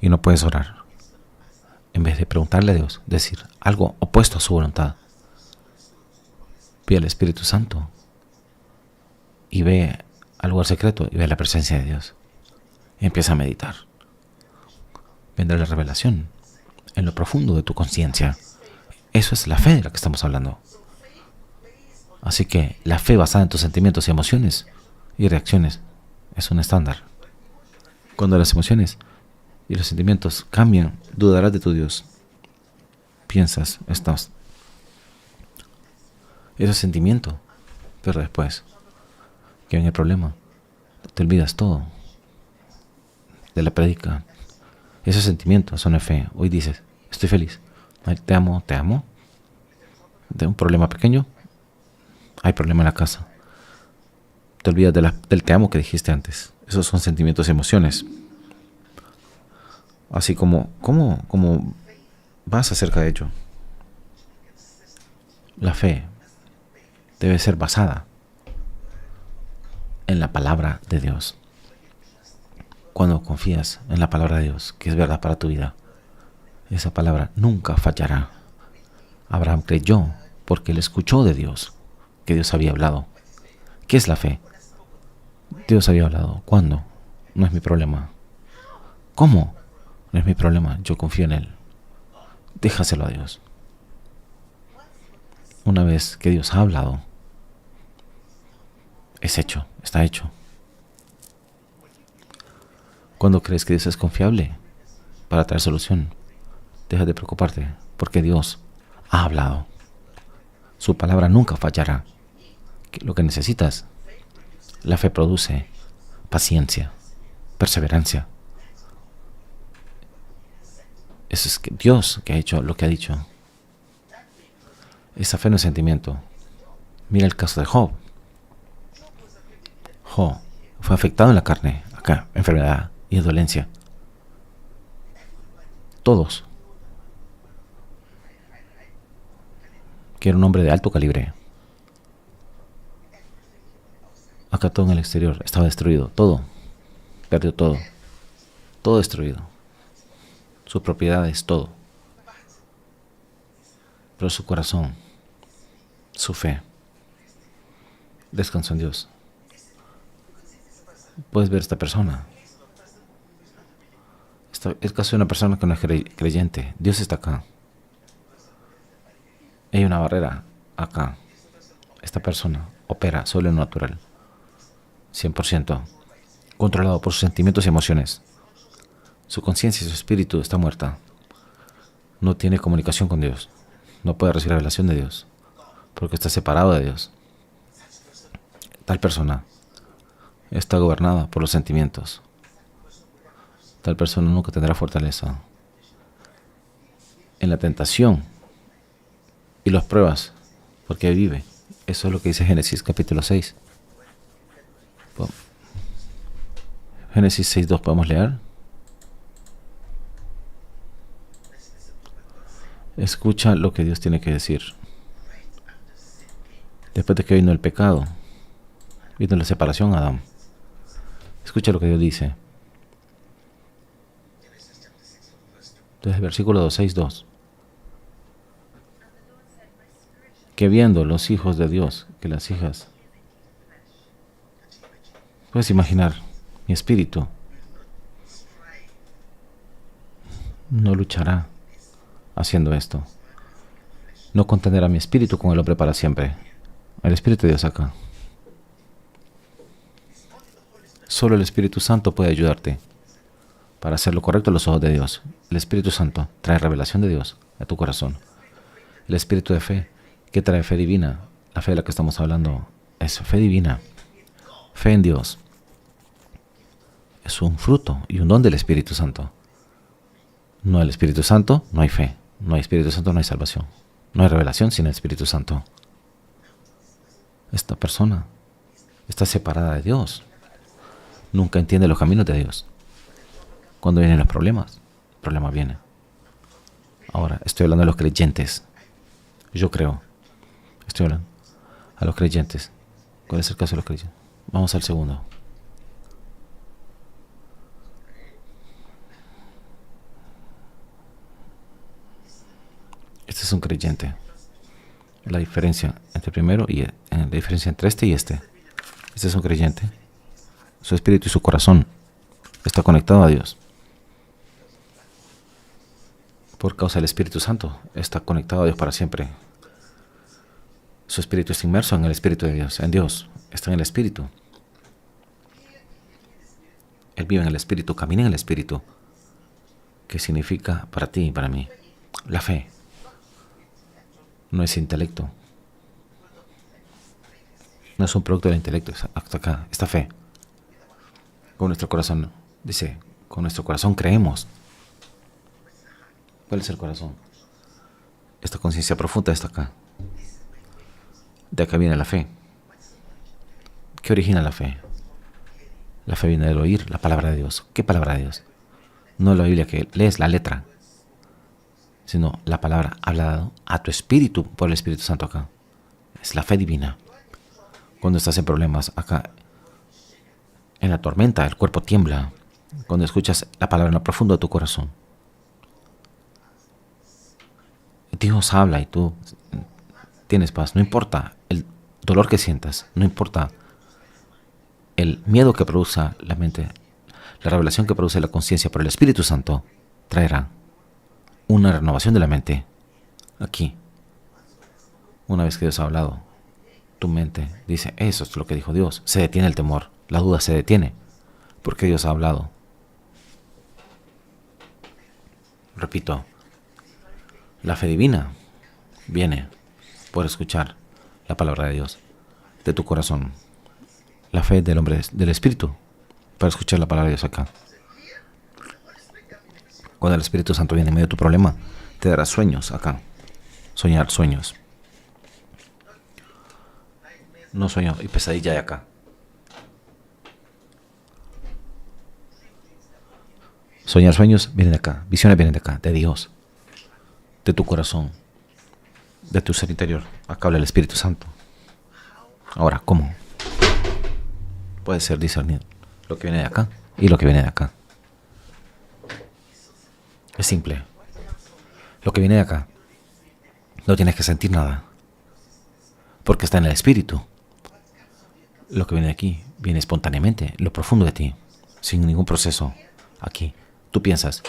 y no puedes orar, en vez de preguntarle a Dios, decir algo opuesto a su voluntad, pide al Espíritu Santo y ve al lugar secreto y ve la presencia de Dios. Y empieza a meditar. Vendrá la revelación en lo profundo de tu conciencia. Eso es la fe de la que estamos hablando. Así que la fe basada en tus sentimientos y emociones y reacciones es un estándar. Cuando las emociones y los sentimientos cambian, dudarás de tu Dios. Piensas, estás. Eso es sentimiento. Pero después que viene el problema, te olvidas todo de la prédica. Esos sentimientos son de fe. Hoy dices, estoy feliz. Ay, te amo, te amo. De un problema pequeño, hay problema en la casa. Te olvidas del te amo que dijiste antes. Esos son sentimientos y emociones. Así como vas acerca de ello. La fe debe ser basada en la palabra de Dios. Cuando confías en la palabra de Dios, que es verdad para tu vida, esa palabra nunca fallará. Abraham creyó porque él escuchó de Dios, que Dios había hablado. ¿Qué es la fe? Dios había hablado. ¿Cuándo? No es mi problema. ¿Cómo? No es mi problema. Yo confío en Él. Déjaselo a Dios. Una vez que Dios ha hablado, es hecho, está hecho. Cuando crees que Dios es confiable para traer solución, deja de preocuparte, porque Dios ha hablado. Su palabra nunca fallará. Lo que necesitas, la fe produce paciencia, perseverancia. Eso es Dios que ha hecho lo que ha dicho. Esa fe no es sentimiento. Mira el caso de Job. Job fue afectado en la carne, acá, enfermedad y dolencia. Todos. Que era un hombre de alto calibre. Acá todo en el exterior estaba destruido, todo. Perdió todo. Todo destruido. Sus propiedades, todo. Pero su corazón, su fe, descansó en Dios. Puedes ver esta persona. Es caso de una persona que no es creyente. Dios está acá. Hay una barrera acá. Esta persona opera sobre lo natural. 100%. Controlado por sus sentimientos y emociones. Su conciencia y su espíritu está muerta. No tiene comunicación con Dios. No puede recibir la revelación de Dios. Porque está separado de Dios. Tal persona está gobernada por los sentimientos. Tal persona nunca tendrá fortaleza. En la tentación y las pruebas, porque vive. Eso es lo que dice Génesis capítulo 6. Génesis 6:2 podemos leer. Escucha lo que Dios tiene que decir. Después de que vino el pecado, vino la separación a Adán. Escucha lo que Dios dice. Desde el versículo 6:2. Que viendo los hijos de Dios, que las hijas, puedes imaginar, mi espíritu no luchará haciendo esto. No contenderá mi espíritu con el hombre para siempre. El Espíritu de Dios acá. Solo el Espíritu Santo puede ayudarte para hacer lo correcto a los ojos de Dios. El Espíritu Santo trae revelación de Dios a tu corazón. El Espíritu de fe, que trae fe divina, La fe de la que estamos hablando es fe divina, fe en Dios. Es un fruto y un don del Espíritu Santo. No hay el Espíritu Santo, no hay fe. No hay Espíritu Santo, no hay salvación. No hay revelación sin el Espíritu Santo. Esta persona está separada de Dios. Nunca entiende los caminos de Dios. Cuando vienen los problemas, el problema viene. Ahora, estoy hablando de los creyentes. Yo creo. Estoy hablando a los creyentes. ¿Cuál es el caso de los creyentes? Vamos al segundo. Este es un creyente. La diferencia entre el primero y la diferencia entre este y este. Este es un creyente. Su espíritu y su corazón está conectado a Dios. Por causa del Espíritu Santo, está conectado a Dios para siempre. Su espíritu está inmerso en el Espíritu de Dios, en Dios, está en el Espíritu. Él vive en el Espíritu, camina en el Espíritu. ¿Qué significa para ti y para mí? La fe no es intelecto. No es un producto del intelecto, hasta acá, esta fe. Con nuestro corazón, dice, con nuestro corazón creemos. ¿Cuál es el corazón? Esta conciencia profunda está acá. De acá viene la fe. ¿Qué origina la fe? La fe viene del oír la palabra de Dios. ¿Qué palabra de Dios? No la Biblia que lees la letra, sino la palabra hablada a tu espíritu por el Espíritu Santo acá. Es la fe divina. Cuando estás en problemas acá, en la tormenta, el cuerpo tiembla. Cuando escuchas la palabra en lo profundo de tu corazón, Dios habla y tú tienes paz. No importa el dolor que sientas, no importa el miedo que produce la mente, la revelación que produce la conciencia por el Espíritu Santo traerá una renovación de la mente. Aquí, una vez que Dios ha hablado, tu mente dice, eso es lo que dijo Dios. Se detiene el temor, la duda se detiene, porque Dios ha hablado. Repito, la fe divina viene por escuchar la palabra de Dios, de tu corazón. La fe del hombre, del Espíritu, para escuchar la palabra de Dios acá. Cuando el Espíritu Santo viene en medio de tu problema, te dará sueños acá. Soñar sueños. No sueño y pesadilla de acá. Soñar sueños vienen de acá. Visiones vienen de acá, de Dios. De tu corazón. De tu ser interior. Acá habla el Espíritu Santo. Ahora, ¿cómo? Puede ser discernir lo que viene de acá y lo que viene de acá. Es simple. Lo que viene de acá, no tienes que sentir nada, porque está en el Espíritu. Lo que viene de aquí, viene espontáneamente, lo profundo de ti, sin ningún proceso. Aquí, tú piensas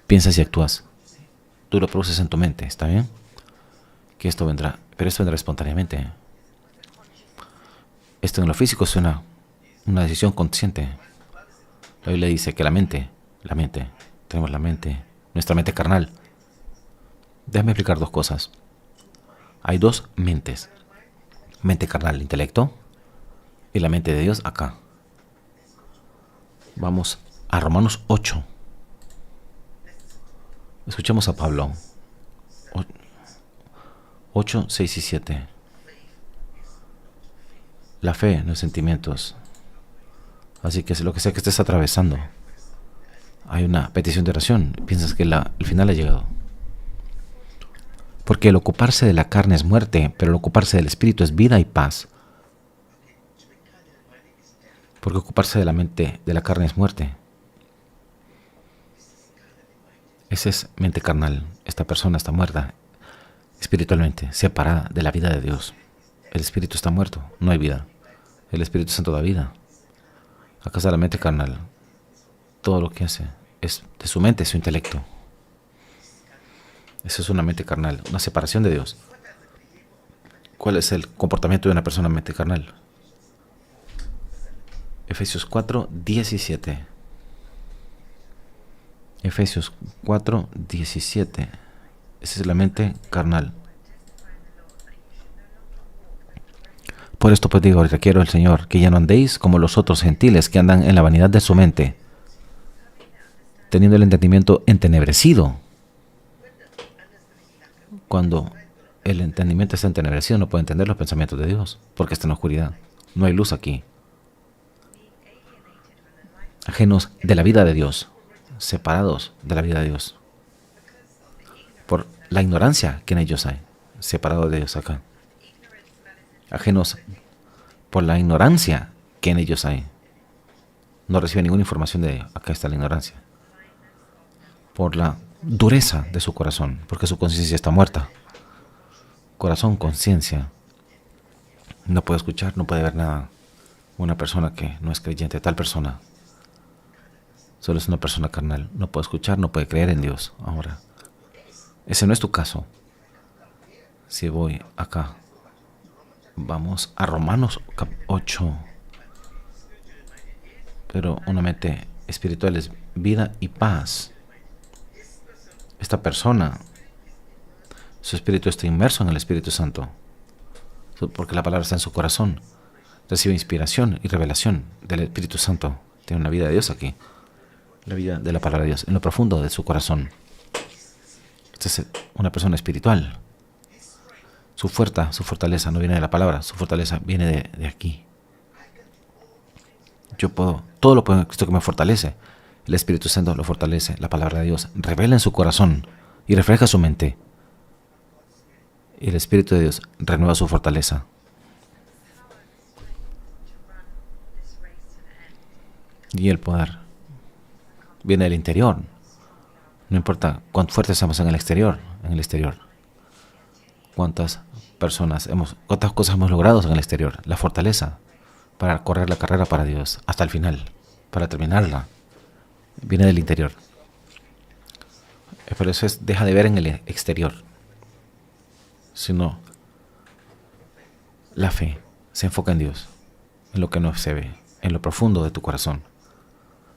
y actúas. Tú lo produces en tu mente, ¿está bien? Que esto vendrá, pero esto vendrá espontáneamente. Esto en lo físico es una decisión consciente. La Biblia dice que la mente, tenemos la mente, nuestra mente carnal. Déjame explicar dos cosas. Hay dos mentes. Mente carnal, intelecto, y la mente de Dios acá. Vamos a Romanos 8. Escuchemos a Pablo. 8, 6 y 7. La fe, los sentimientos. Así que lo que sea que estés atravesando, hay una petición de oración. Piensas que el final ha llegado. Porque el ocuparse de la carne es muerte, pero el ocuparse del espíritu es vida y paz. Porque ocuparse de la mente, de la carne es muerte. Esa es mente carnal. Esta persona está muerta espiritualmente, separada de la vida de Dios. El espíritu está muerto, no hay vida. El Espíritu Santo da vida. Acá está la mente carnal. Todo lo que hace es de su mente, su intelecto. Eso es una mente carnal, una separación de Dios. ¿Cuál es el comportamiento de una persona mente carnal? Efesios 4, 17. Efesios 4, 17. Esa es la mente carnal. Por esto pues digo, requiero al Señor, que ya no andéis como los otros gentiles que andan en la vanidad de su mente, teniendo el entendimiento entenebrecido. Cuando el entendimiento está entenebrecido, no puede entender los pensamientos de Dios, porque está en la oscuridad. No hay luz aquí. Ajenos de la vida de Dios, separados de la vida de Dios, por la ignorancia que en ellos hay, separados de Dios acá. Ajenos por la ignorancia que en ellos hay. No reciben ninguna información de ellos. Acá está la ignorancia. Por la dureza de su corazón, porque su conciencia está muerta. Corazón, conciencia. No puede escuchar, no puede ver nada. Una persona que no es creyente, tal persona, solo es una persona carnal. No puede escuchar, no puede creer en Dios. Ahora, ese no es tu caso. Si voy acá, vamos a Romanos 8. Pero una mente espiritual es vida y paz. Esta persona, su espíritu está inmerso en el Espíritu Santo, porque la palabra está en su corazón. Recibe inspiración y revelación del Espíritu Santo. Tiene una vida de Dios aquí. La vida de la palabra de Dios en lo profundo de su corazón. Esta es una persona espiritual. Su fortaleza no viene de la palabra, su fortaleza viene de aquí. Yo puedo, todo lo puedo en Cristo que me fortalece. El Espíritu Santo lo fortalece. La palabra de Dios revela en su corazón y refleja su mente. Y el Espíritu de Dios renueva su fortaleza. Y el poder viene del interior. No importa cuán fuertes seamos en el exterior. Cuántas cosas hemos logrado en el exterior. La fortaleza para correr la carrera para Dios hasta el final, para terminarla, viene del interior. Por eso deja de ver en el exterior, sino la fe se enfoca en Dios, en lo que no se ve, en lo profundo de tu corazón.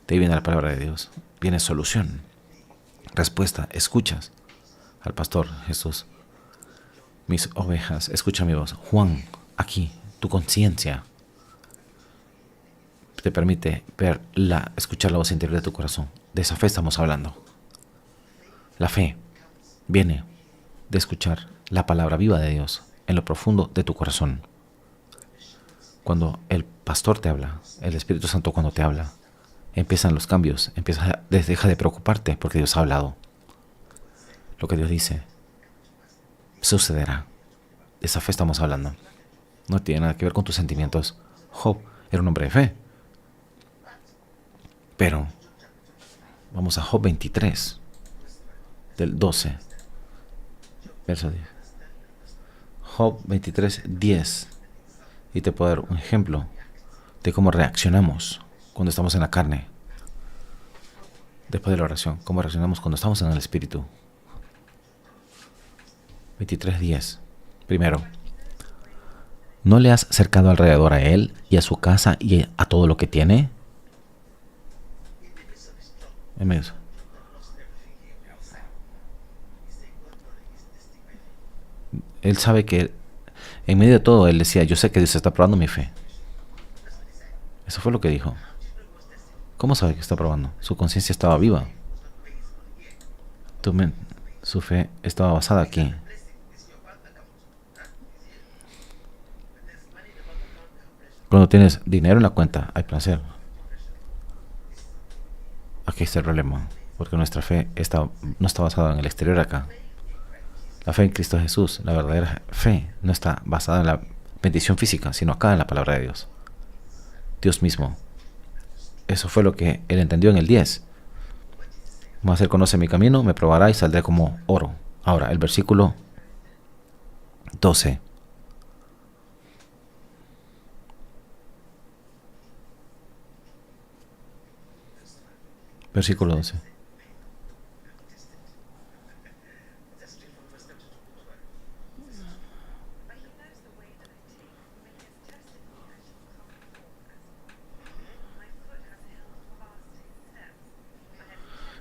De ahí viene la palabra de Dios, viene solución, respuesta. Escuchas al pastor Jesús. Mis ovejas, escucha mi voz. Juan, aquí, tu conciencia te permite escuchar la voz interior de tu corazón. De esa fe estamos hablando. La fe viene de escuchar la palabra viva de Dios en lo profundo de tu corazón. Cuando el pastor te habla, el Espíritu Santo cuando te habla, empiezan los cambios, deja de preocuparte porque Dios ha hablado. Lo que Dios dice sucederá. De esa fe estamos hablando. No tiene nada que ver con tus sentimientos. Job era un hombre de fe. Pero vamos a Job 23, del 12, verso 10. Job 23, 10. Y te puedo dar un ejemplo de cómo reaccionamos cuando estamos en la carne. Después de la oración, cómo reaccionamos cuando estamos en el Espíritu. 23, 10. Primero, ¿no le has cercado alrededor a él y a su casa y a todo lo que tiene? Él sabe que en medio de todo, él decía, yo sé que Dios está probando mi fe. Eso fue lo que dijo. ¿Cómo sabe que está probando? Su conciencia estaba viva. Su fe estaba basada aquí. Cuando tienes dinero en la cuenta, hay placer. Aquí está el problema, porque nuestra fe no está basada en el exterior acá. La fe en Cristo Jesús, la verdadera fe, no está basada en la bendición física, sino acá en la palabra de Dios. Dios mismo. Eso fue lo que él entendió en el 10. Mas él conoce mi camino, me probará y saldré como oro. Ahora, el versículo 12. Versículo 12.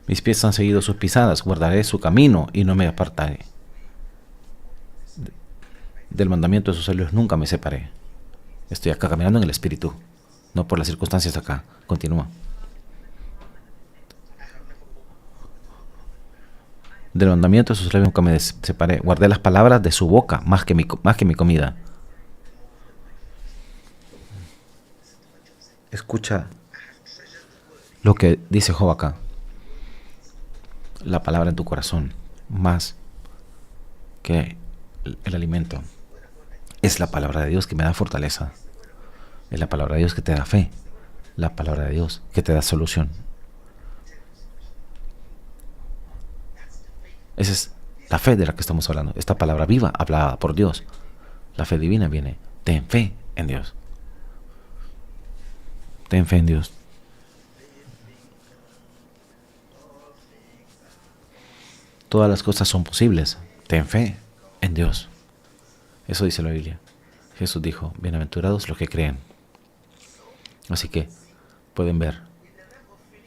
Mis pies han seguido sus pisadas, guardaré su camino y no me apartaré. Del mandamiento de sus cielos nunca me separé. Estoy acá caminando en el Espíritu, no por las circunstancias acá. Continúa. Del mandamiento de sus labios nunca me separé. Guardé las palabras de su boca más que mi comida. Escucha lo que dice Job acá. La palabra en tu corazón, más que el alimento. Es la palabra de Dios que me da fortaleza. Es la palabra de Dios que te da fe. La palabra de Dios que te da solución. Esa es la fe de la que estamos hablando. Esta palabra viva, hablada por Dios. La fe divina viene. Ten fe en Dios. Ten fe en Dios. Todas las cosas son posibles. Ten fe en Dios. Eso dice la Biblia. Jesús dijo, bienaventurados los que creen. Así que pueden ver,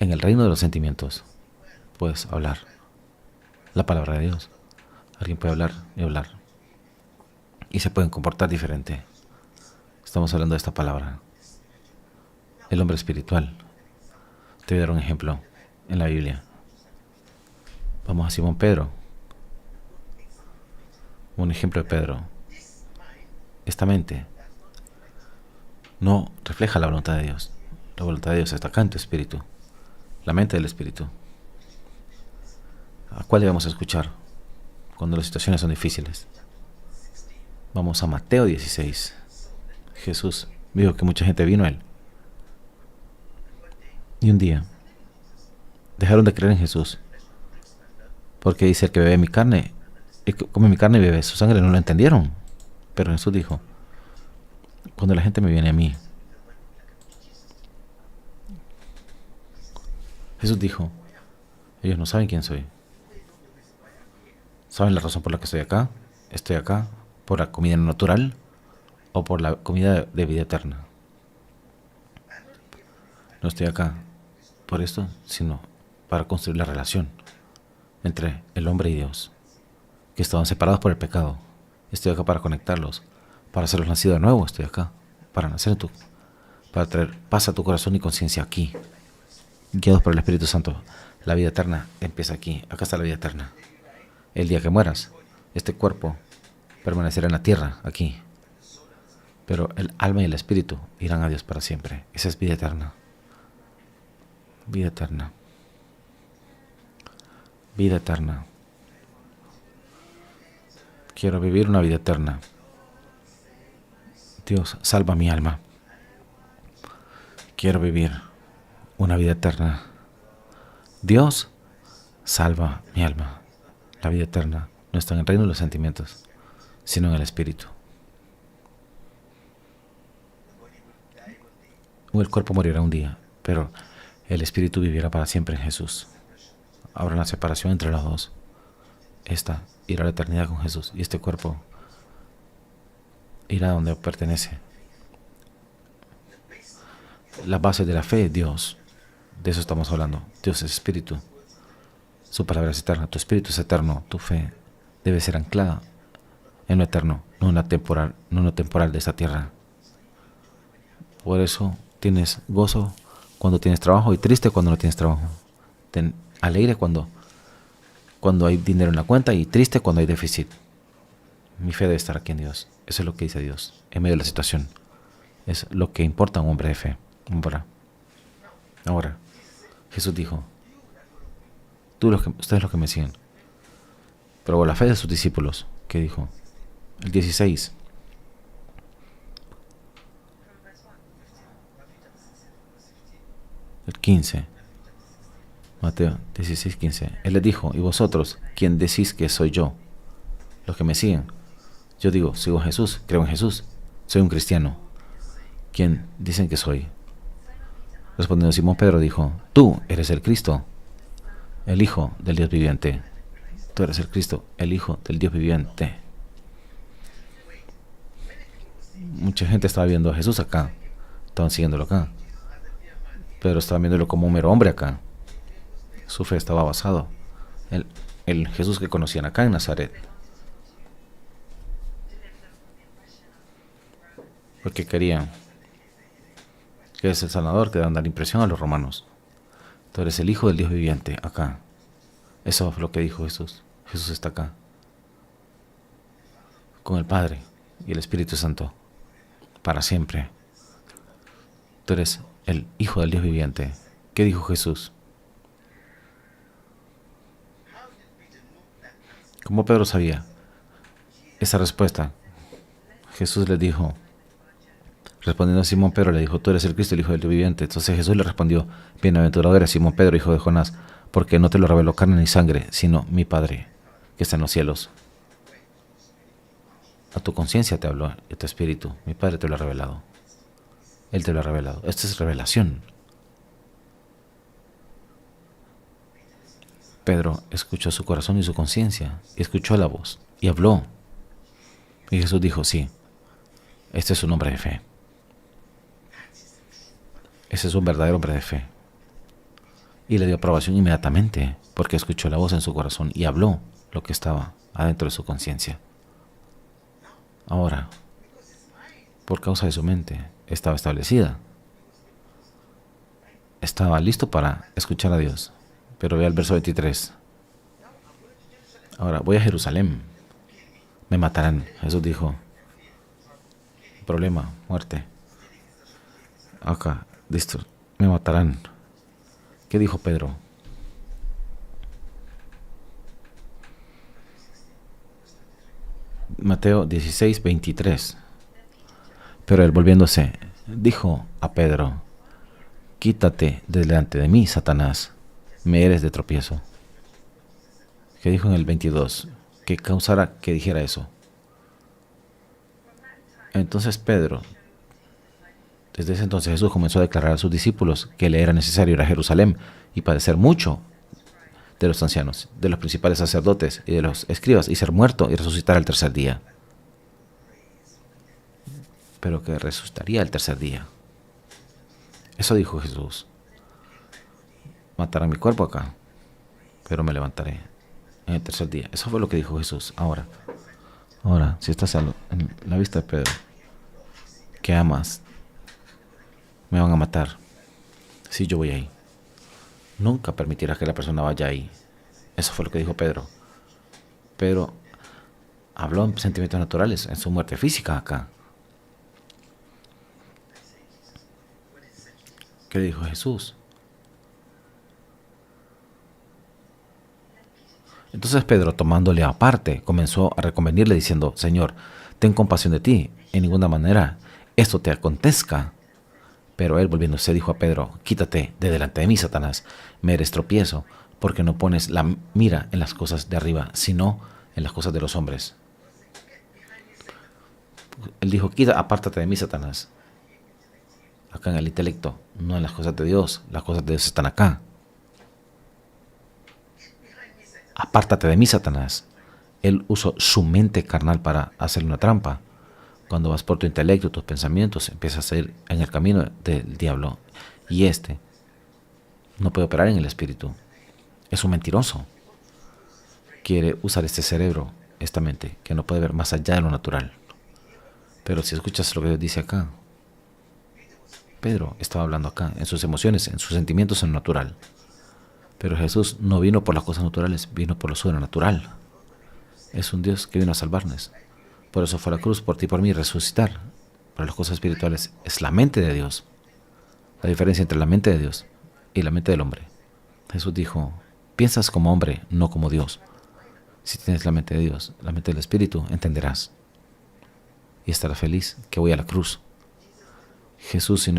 en el reino de los sentimientos, puedes hablar la palabra de Dios. Alguien puede hablar y hablar. Y se pueden comportar diferente. Estamos hablando de esta palabra. El hombre espiritual. Te voy a dar un ejemplo en la Biblia. Vamos a Simón Pedro. Un ejemplo de Pedro. Esta mente no refleja la voluntad de Dios. La voluntad de Dios está acá en tu espíritu. La mente del espíritu. ¿A cuál debemos escuchar cuando las situaciones son difíciles? Vamos a Mateo 16. Jesús vio que mucha gente vino a él. Y un día dejaron de creer en Jesús. Porque dice, el que bebe mi carne, el que come mi carne y bebe su sangre, no lo entendieron. Pero Jesús dijo, cuando la gente me viene a mí, Jesús dijo, ellos no saben quién soy. ¿Saben la razón por la que estoy acá? Estoy acá por la comida natural o por la comida de vida eterna. No estoy acá por esto, sino para construir la relación entre el hombre y Dios, que estaban separados por el pecado. Estoy acá para conectarlos, para hacerlos nacidos de nuevo. Estoy acá para nacer para traer paz a tu corazón y conciencia aquí, guiados por el Espíritu Santo. La vida eterna empieza aquí. Acá está la vida eterna. El día que mueras, este cuerpo permanecerá en la tierra, aquí, pero el alma y el espíritu irán a Dios para siempre. Esa es vida eterna. Vida eterna. Vida eterna. Quiero vivir una vida eterna. Dios, salva mi alma. Quiero vivir una vida eterna. Dios, salva mi alma. La vida eterna no está en el reino de los sentimientos, sino en el espíritu. El cuerpo morirá un día, pero el espíritu vivirá para siempre en Jesús. Habrá una separación entre los dos. Esta irá a la eternidad con Jesús y este cuerpo irá donde pertenece. La base de la fe es Dios. De eso estamos hablando. Dios es espíritu. Su palabra es eterna. Tu espíritu es eterno. Tu fe debe ser anclada en lo eterno, no en lo temporal de esta tierra. Por eso tienes gozo cuando tienes trabajo y triste cuando no tienes trabajo. Alegre cuando hay dinero en la cuenta y triste cuando hay déficit. Mi fe debe estar aquí en Dios. Eso es lo que dice Dios en medio de la situación. Es lo que importa a un hombre de fe. Ahora, Jesús dijo, ustedes los que me siguen. Pero la fe de sus discípulos, ¿qué dijo? El 16. El 15. Mateo 16, 15. Él les dijo, ¿y vosotros, quién decís que soy yo? Los que me siguen. Yo digo, sigo a Jesús, creo en Jesús, soy un cristiano. ¿Quién dicen que soy? Respondiendo Simón Pedro dijo, tú eres el Cristo, el Hijo del Dios viviente. Tú eres el Cristo, el Hijo del Dios viviente. Mucha gente estaba viendo a Jesús acá, estaban siguiéndolo acá. Pedro estaba viéndolo como un mero hombre acá. Su fe estaba basado en el Jesús que conocían acá en Nazaret. porque querían que es el Salvador, que dan dar impresión a los romanos. Tú eres el Hijo del Dios viviente, acá. Eso es lo que dijo Jesús. Jesús está acá, con el Padre y el Espíritu Santo, para siempre. Tú eres el Hijo del Dios viviente. ¿Qué dijo Jesús? ¿Cómo Pedro sabía esa respuesta? Jesús le dijo, respondiendo a Simón Pedro, le dijo, tú eres el Cristo, el Hijo del Dios viviente. Entonces Jesús le respondió, bienaventurado eres Simón Pedro, hijo de Jonás, porque no te lo reveló carne ni sangre, sino mi Padre, que está en los cielos. A tu conciencia te habló, y a tu espíritu. Mi Padre te lo ha revelado. Él te lo ha revelado. Esta es revelación. Pedro escuchó su corazón y su conciencia, y escuchó la voz, y habló. Y Jesús dijo, sí, este es un hombre de fe. Ese es un verdadero hombre de fe. Y le dio aprobación inmediatamente, porque escuchó la voz en su corazón y habló lo que estaba adentro de su conciencia. Ahora, por causa de su mente, estaba establecida. Estaba listo para escuchar a Dios. Pero vea el verso 23. Ahora, voy a Jerusalén. Me matarán. Jesús dijo, problema, muerte. Acá, listo, me matarán. ¿Qué dijo Pedro? Mateo 16, 23. Pero él, volviéndose, dijo a Pedro, quítate de delante de mí, Satanás, me eres de tropiezo. ¿Qué dijo en el 22? ¿Qué causara que dijera eso? Entonces Pedro, desde ese entonces Jesús comenzó a declarar a sus discípulos que le era necesario ir a Jerusalén y padecer mucho de los ancianos, de los principales sacerdotes y de los escribas, y ser muerto y resucitar al tercer día. Pero que resucitaría al tercer día. Eso dijo Jesús. Matarán mi cuerpo acá, pero me levantaré en el tercer día. Eso fue lo que dijo Jesús. Ahora, si estás en la vista de Pedro, que amas, me van a matar. Sí, yo voy ahí. Nunca permitirás que la persona vaya ahí. Eso fue lo que dijo Pedro. Pedro habló en sentimientos naturales, en su muerte física acá. ¿Qué dijo Jesús? Entonces Pedro, tomándole aparte, comenzó a reconvenirle diciendo, Señor, ten compasión de ti, en ninguna manera esto te acontezca. Pero él, volviéndose, dijo a Pedro, quítate de delante de mí, Satanás, me eres tropiezo, porque no pones la mira en las cosas de arriba, sino en las cosas de los hombres. Él dijo, apártate de mí, Satanás. Acá en el intelecto, no en las cosas de Dios. Las cosas de Dios están acá. Apártate de mí, Satanás. Él usó su mente carnal para hacerle una trampa. Cuando vas por tu intelecto, tus pensamientos, empiezas a ir en el camino del diablo. Y no puede operar en el espíritu. Es un mentiroso. Quiere usar este cerebro, esta mente, que no puede ver más allá de lo natural. Pero si escuchas lo que Dios dice acá, Pedro estaba hablando acá, en sus emociones, en sus sentimientos, en lo natural. Pero Jesús no vino por las cosas naturales, vino por lo sobrenatural. Es un Dios que vino a salvarnos. Por eso fue a la cruz, por ti y por mí, resucitar. Para las cosas espirituales es la mente de Dios. La diferencia entre la mente de Dios y la mente del hombre. Jesús dijo, piensas como hombre, no como Dios. Si tienes la mente de Dios, la mente del Espíritu, entenderás. Y estarás feliz que voy a la cruz. Jesús,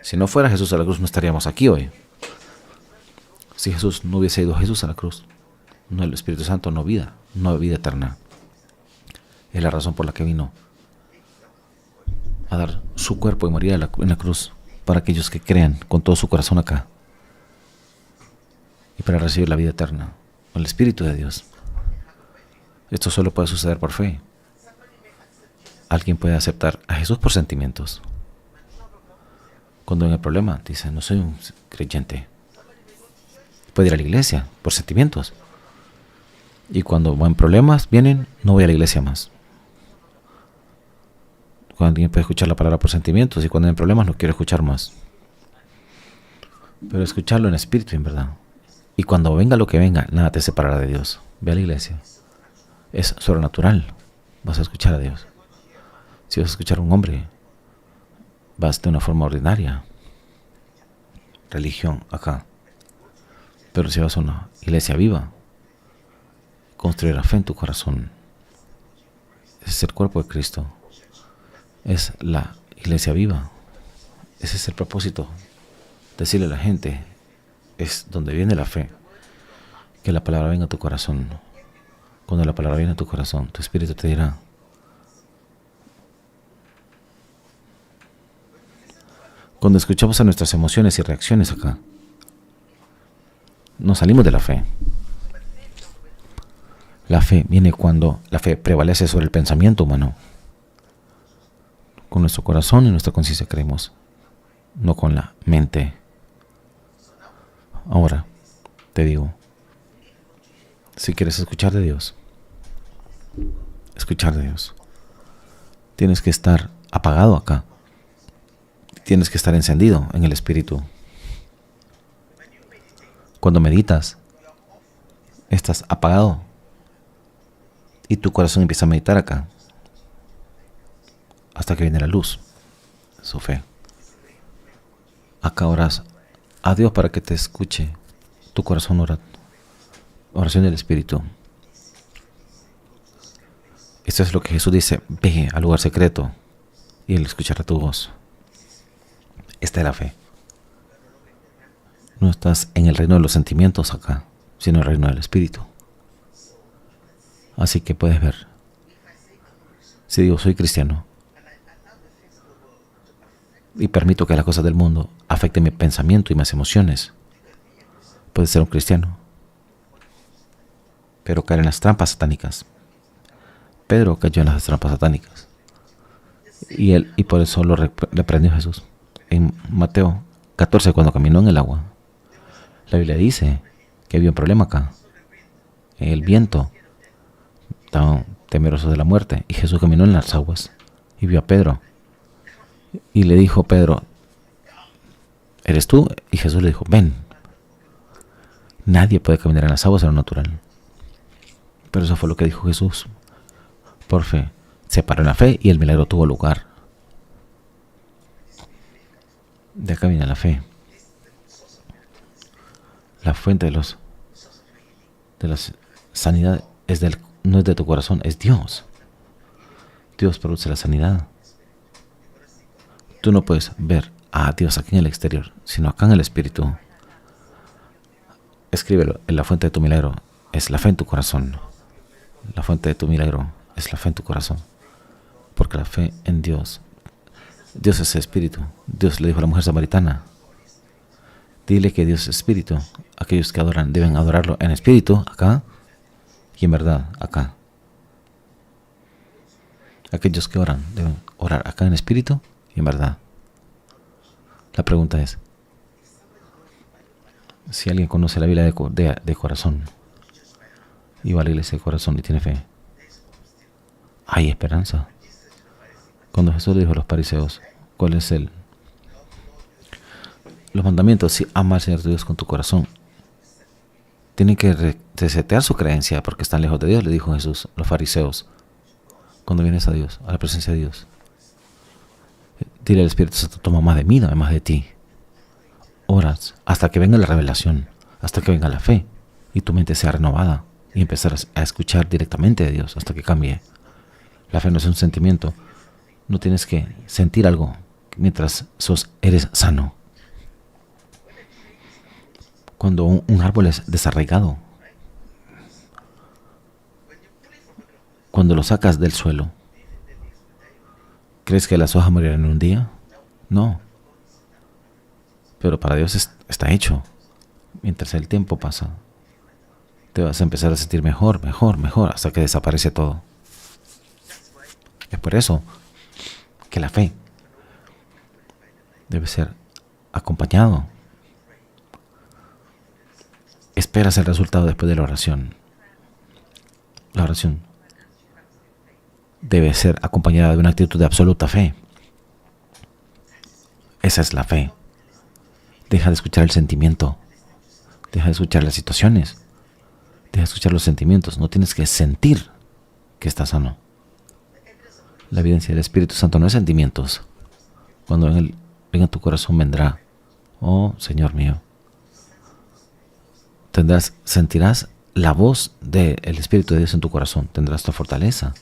si no fuera Jesús a la cruz, no estaríamos aquí hoy. Si Jesús no hubiese ido Jesús a la cruz, no el Espíritu Santo, no vida eterna. Es la razón por la que vino a dar su cuerpo y morir en la cruz para aquellos que crean con todo su corazón acá y para recibir la vida eterna, el Espíritu de Dios. Esto solo puede suceder por fe. Alguien puede aceptar a Jesús por sentimientos. Cuando en el problema dice, no soy un creyente. Puede ir a la iglesia por sentimientos. Y cuando en problemas vienen, no voy a la iglesia más. Cuando alguien puede escuchar la palabra por sentimientos y cuando hay problemas no quiere escuchar más. Pero escucharlo en espíritu, en verdad. Y cuando venga lo que venga, nada te separará de Dios. Ve a la iglesia. Es sobrenatural. Vas a escuchar a Dios. Si vas a escuchar a un hombre, vas de una forma ordinaria. Religión, acá. Pero si vas a una iglesia viva, construirá fe en tu corazón. Ese es el cuerpo de Cristo. Es la iglesia viva. Ese es el propósito. Decirle a la gente, es donde viene la fe. Que la palabra venga a tu corazón. Cuando la palabra viene a tu corazón, tu espíritu te dirá. Cuando escuchamos a nuestras emociones y reacciones acá, nos salimos de la fe. La fe viene cuando la fe prevalece sobre el pensamiento humano. Con nuestro corazón y nuestra conciencia creemos, no con la mente. Ahora, te digo, si quieres escuchar de Dios, tienes que estar apagado acá. Tienes que estar encendido en el espíritu. Cuando meditas, estás apagado y tu corazón empieza a meditar acá hasta que viene la luz, su fe. Acá oras a Dios para que te escuche. Tu corazón ora, oración del espíritu. Esto es lo que Jesús dice: ve al lugar secreto y Él escuchará tu voz. Esta es la fe. No estás en el reino de los sentimientos acá, sino en el reino del espíritu. Así que puedes ver. Si digo soy cristiano y permito que las cosas del mundo afecten mi pensamiento y mis emociones, puedes ser un cristiano, pero caer en las trampas satánicas. Pedro cayó en las trampas satánicas y por eso lo reprendió Jesús. En Mateo 14, cuando caminó en el agua, la Biblia dice que había un problema acá. El viento, estaban temerosos de la muerte, y Jesús caminó en las aguas y vio a Pedro y le dijo: Pedro, ¿eres tú? Y Jesús le dijo: ven. Nadie puede caminar en las aguas en lo natural, pero eso fue lo que dijo Jesús. Por fe se paró en la fe y el milagro tuvo lugar. De acá viene la fe. La fuente de la sanidad no es de tu corazón, es Dios. Dios produce la sanidad. Tú no puedes ver a Dios aquí en el exterior, sino acá en el espíritu. Escríbelo: en la fuente de tu milagro es la fe en tu corazón. La fuente de tu milagro es la fe en tu corazón. Porque la fe en Dios es espíritu. Dios le dijo a la mujer samaritana: dile que Dios es espíritu. Aquellos que adoran deben adorarlo en espíritu, acá, y en verdad, acá. Aquellos que oran deben orar acá en espíritu y en verdad. La pregunta es, si alguien conoce la Biblia de corazón y va a la iglesia de corazón y tiene fe, hay esperanza. Cuando Jesús le dijo a los fariseos, ¿cuál es los mandamientos? Si ama al Señor tu Dios con tu corazón, tienen que resetear su creencia porque están lejos de Dios, le dijo Jesús a los fariseos. Cuando vienes a Dios, a la presencia de Dios, dile al Espíritu Santo: toma más de mí, dame más de ti. Oras hasta que venga la revelación, hasta que venga la fe y tu mente sea renovada y empezar a escuchar directamente de Dios hasta que cambie. La fe no es un sentimiento. No tienes que sentir algo mientras eres sano. Cuando un árbol es desarraigado, cuando lo sacas del suelo, ¿crees que las hojas morirán en un día? No. Pero para Dios está hecho. Mientras el tiempo pasa, te vas a empezar a sentir mejor, hasta que desaparece todo. Es por eso que la fe debe ser acompañado. Esperas el resultado después de la oración. La oración debe ser acompañada de una actitud de absoluta fe. Esa es la fe. Deja de escuchar el sentimiento. Deja de escuchar las situaciones. Deja de escuchar los sentimientos. No tienes que sentir que estás sano. La evidencia del Espíritu Santo no es sentimientos. Cuando venga tu corazón vendrá. Oh, Señor mío. Sentirás la voz del Espíritu de Dios en tu corazón. Tendrás tu fortaleza.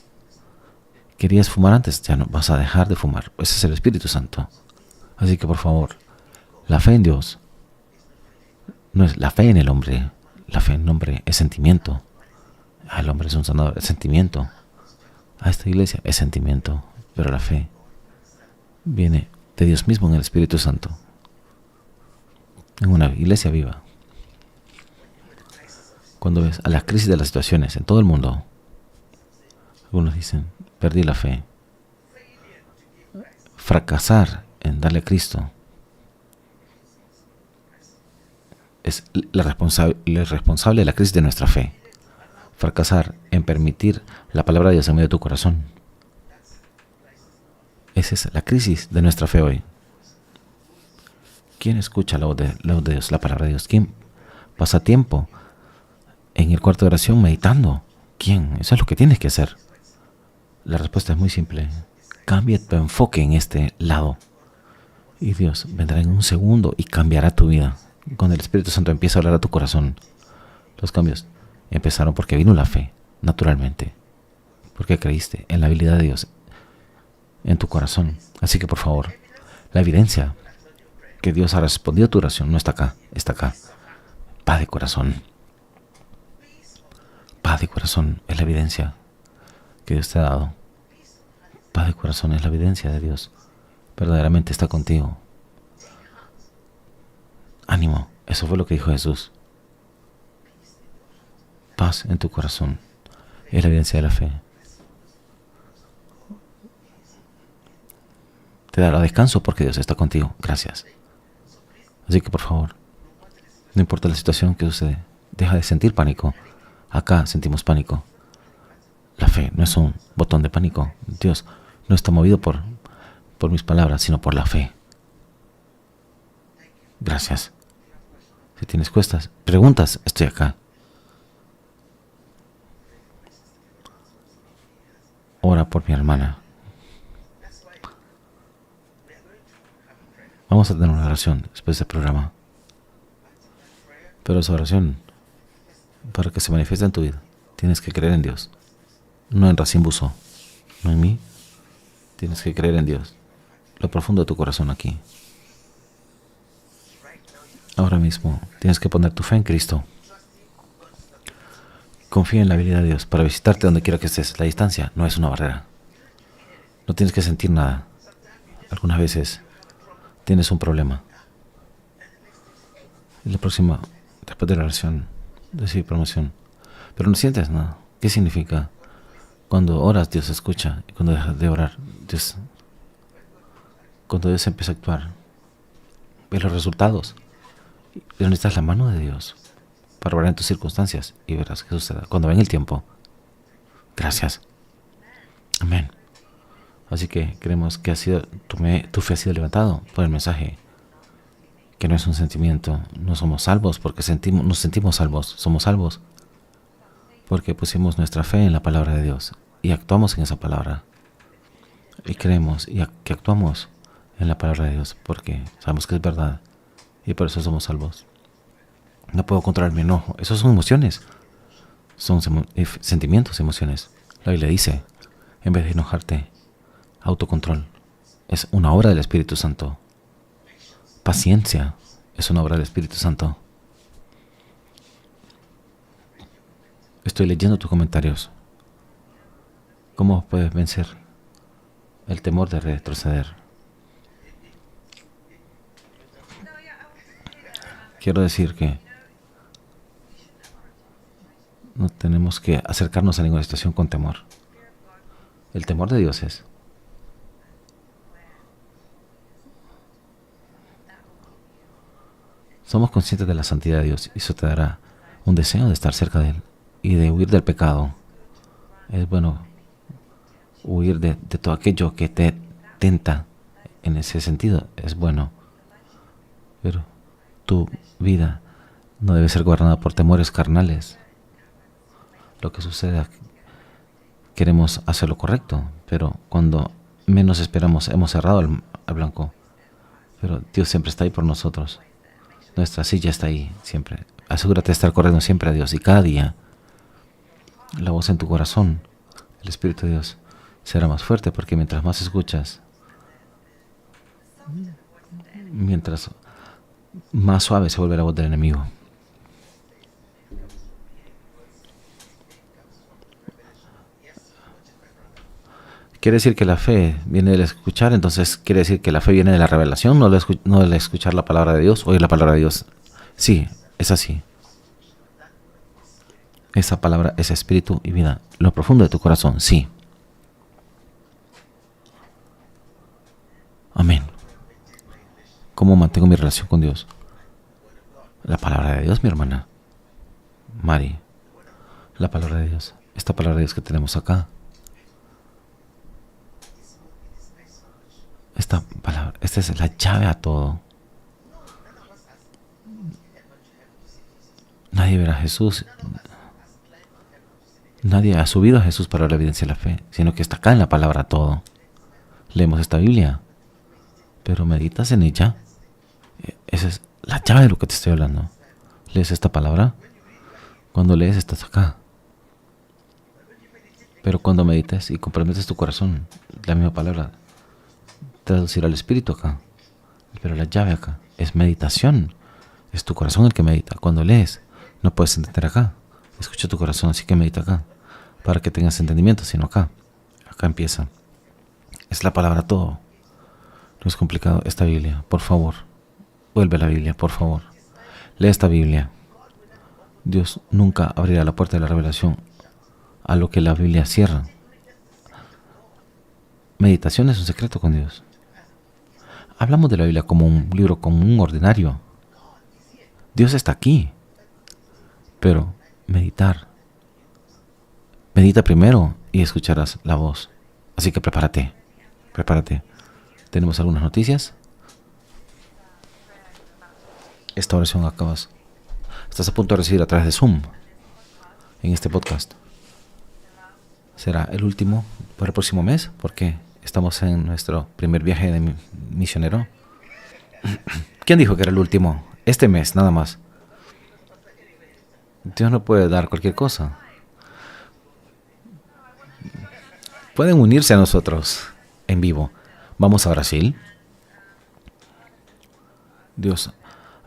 Querías fumar antes, ya no vas a dejar de fumar. Ese es el Espíritu Santo. Así que por favor, la fe en Dios no es la fe en el hombre. La fe en el hombre es sentimiento. El hombre es un sanador, es sentimiento. A esta iglesia es sentimiento, pero la fe viene de Dios mismo en el Espíritu Santo. En una iglesia viva. Cuando ves a la crisis de las situaciones en todo el mundo, algunos dicen, perdí la fe. Fracasar en darle a Cristo es el responsable de la crisis de nuestra fe. Fracasar en permitir la palabra de Dios en medio de tu corazón. Esa es la crisis de nuestra fe hoy. ¿Quién escucha la voz de Dios, la palabra de Dios? ¿Quién pasa tiempo en el cuarto de oración meditando? ¿Quién? Eso es lo que tienes que hacer. La respuesta es muy simple. Cambia tu enfoque en este lado. Y Dios vendrá en un segundo y cambiará tu vida. Cuando el Espíritu Santo empieza a hablar a tu corazón, los cambios empezaron porque vino la fe, naturalmente. Porque creíste en la habilidad de Dios en tu corazón. Así que por favor, la evidencia que Dios ha respondido a tu oración no está acá, está acá. Paz de corazón. Paz de corazón es la evidencia que Dios te ha dado. Paz de corazón es la evidencia de Dios. Verdaderamente está contigo. Ánimo, eso fue lo que dijo Jesús. Paz en tu corazón es la evidencia de la fe. Te dará descanso porque Dios está contigo. Gracias. Así que por favor, no importa la situación que sucede, deja de sentir pánico. Acá sentimos pánico. La fe no es un botón de pánico. Dios no está movido por mis palabras, sino por la fe. Gracias. Si tienes preguntas, estoy acá. Ora por mi hermana. Vamos a tener una oración después del programa. Pero esa oración, para que se manifieste en tu vida, tienes que creer en Dios. No en Racine Buso, no en mí. Tienes que creer en Dios. Lo profundo de tu corazón aquí. Ahora mismo tienes que poner tu fe en Cristo. Confía en la habilidad de Dios para visitarte donde quiera que estés. La distancia no es una barrera. No tienes que sentir nada. Algunas veces tienes un problema. Y la próxima, después de la oración, decir promoción. Pero no sientes nada. ¿Qué significa? Cuando oras, Dios escucha. Y cuando dejas de orar, cuando Dios empieza a actuar, ves los resultados. Pero necesitas la mano de Dios para obrar en tus circunstancias y verás qué suceda. Cuando venga el tiempo. Gracias. Amén. Así que creemos que tu fe ha sido levantado por el mensaje. Que no es un sentimiento. No somos salvos porque nos sentimos salvos. Somos salvos porque pusimos nuestra fe en la palabra de Dios y actuamos en esa palabra. Y creemos que actuamos en la palabra de Dios porque sabemos que es verdad. Y por eso somos salvos. No puedo controlar mi enojo. Esas son emociones. Son sentimientos, emociones. La Biblia dice, en vez de enojarte, autocontrol. Es una obra del Espíritu Santo. Paciencia es una obra del Espíritu Santo. Estoy leyendo tus comentarios. ¿Cómo puedes vencer el temor de retroceder? Quiero decir que no tenemos que acercarnos a ninguna situación con temor. El temor de Dios es somos conscientes de la santidad de Dios y eso te dará un deseo de estar cerca de Él y de huir del pecado. Es bueno Huir de todo aquello que te tenta en ese sentido es bueno. Pero tu vida no debe ser gobernada por temores carnales. Lo que sucede, queremos hacer lo correcto, pero cuando menos esperamos hemos cerrado al blanco. Pero Dios siempre está ahí por nosotros. Nuestra silla está ahí siempre. Asegúrate de estar corriendo siempre a Dios. Y cada día la voz en tu corazón, el Espíritu de Dios, será más fuerte, porque mientras más escuchas, mientras más suave se vuelve la voz del enemigo. Quiere decir que la fe viene del escuchar, entonces quiere decir que la fe viene de la revelación, no del escuchar la palabra de Dios, oír la palabra de Dios. Sí, es así. Esa palabra es espíritu y vida. Lo profundo de tu corazón, sí. Amén. ¿Cómo mantengo mi relación con Dios? La palabra de Dios, mi hermana Mari. La palabra de Dios. Esta palabra de Dios que tenemos acá. Esta es la llave a todo. Nadie verá a Jesús. Nadie ha subido a Jesús para la evidencia de la fe, sino que está acá en la palabra todo. Leemos esta Biblia, pero meditas en ella. Esa es la llave de lo que te estoy hablando. Lees esta palabra. Cuando lees, estás acá. Pero cuando meditas y comprometes tu corazón, la misma palabra traducirá al espíritu acá. Pero la llave acá es meditación. Es tu corazón el que medita. Cuando lees, no puedes entender acá. Escucha tu corazón, así que medita acá. Para que tengas entendimiento, sino acá. Acá empieza. Es la palabra todo. No es complicado. Esta Biblia, por favor. Vuelve a la Biblia, por favor. Lee esta Biblia. Dios nunca abrirá la puerta de la revelación a lo que la Biblia cierra. Meditación es un secreto con Dios. Hablamos de la Biblia como un libro común, ordinario. Dios está aquí. Pero meditar. Medita primero y escucharás la voz. Así que prepárate. Prepárate. ¿Tenemos algunas noticias? Esta oración estás a punto de recibir a través de Zoom en este podcast. Será el último por el próximo mes, porque estamos en nuestro primer viaje de misionero. ¿Quién dijo que era el último? Este mes, nada más. Dios no puede dar cualquier cosa. Pueden unirse a nosotros en vivo. Vamos a Brasil. Dios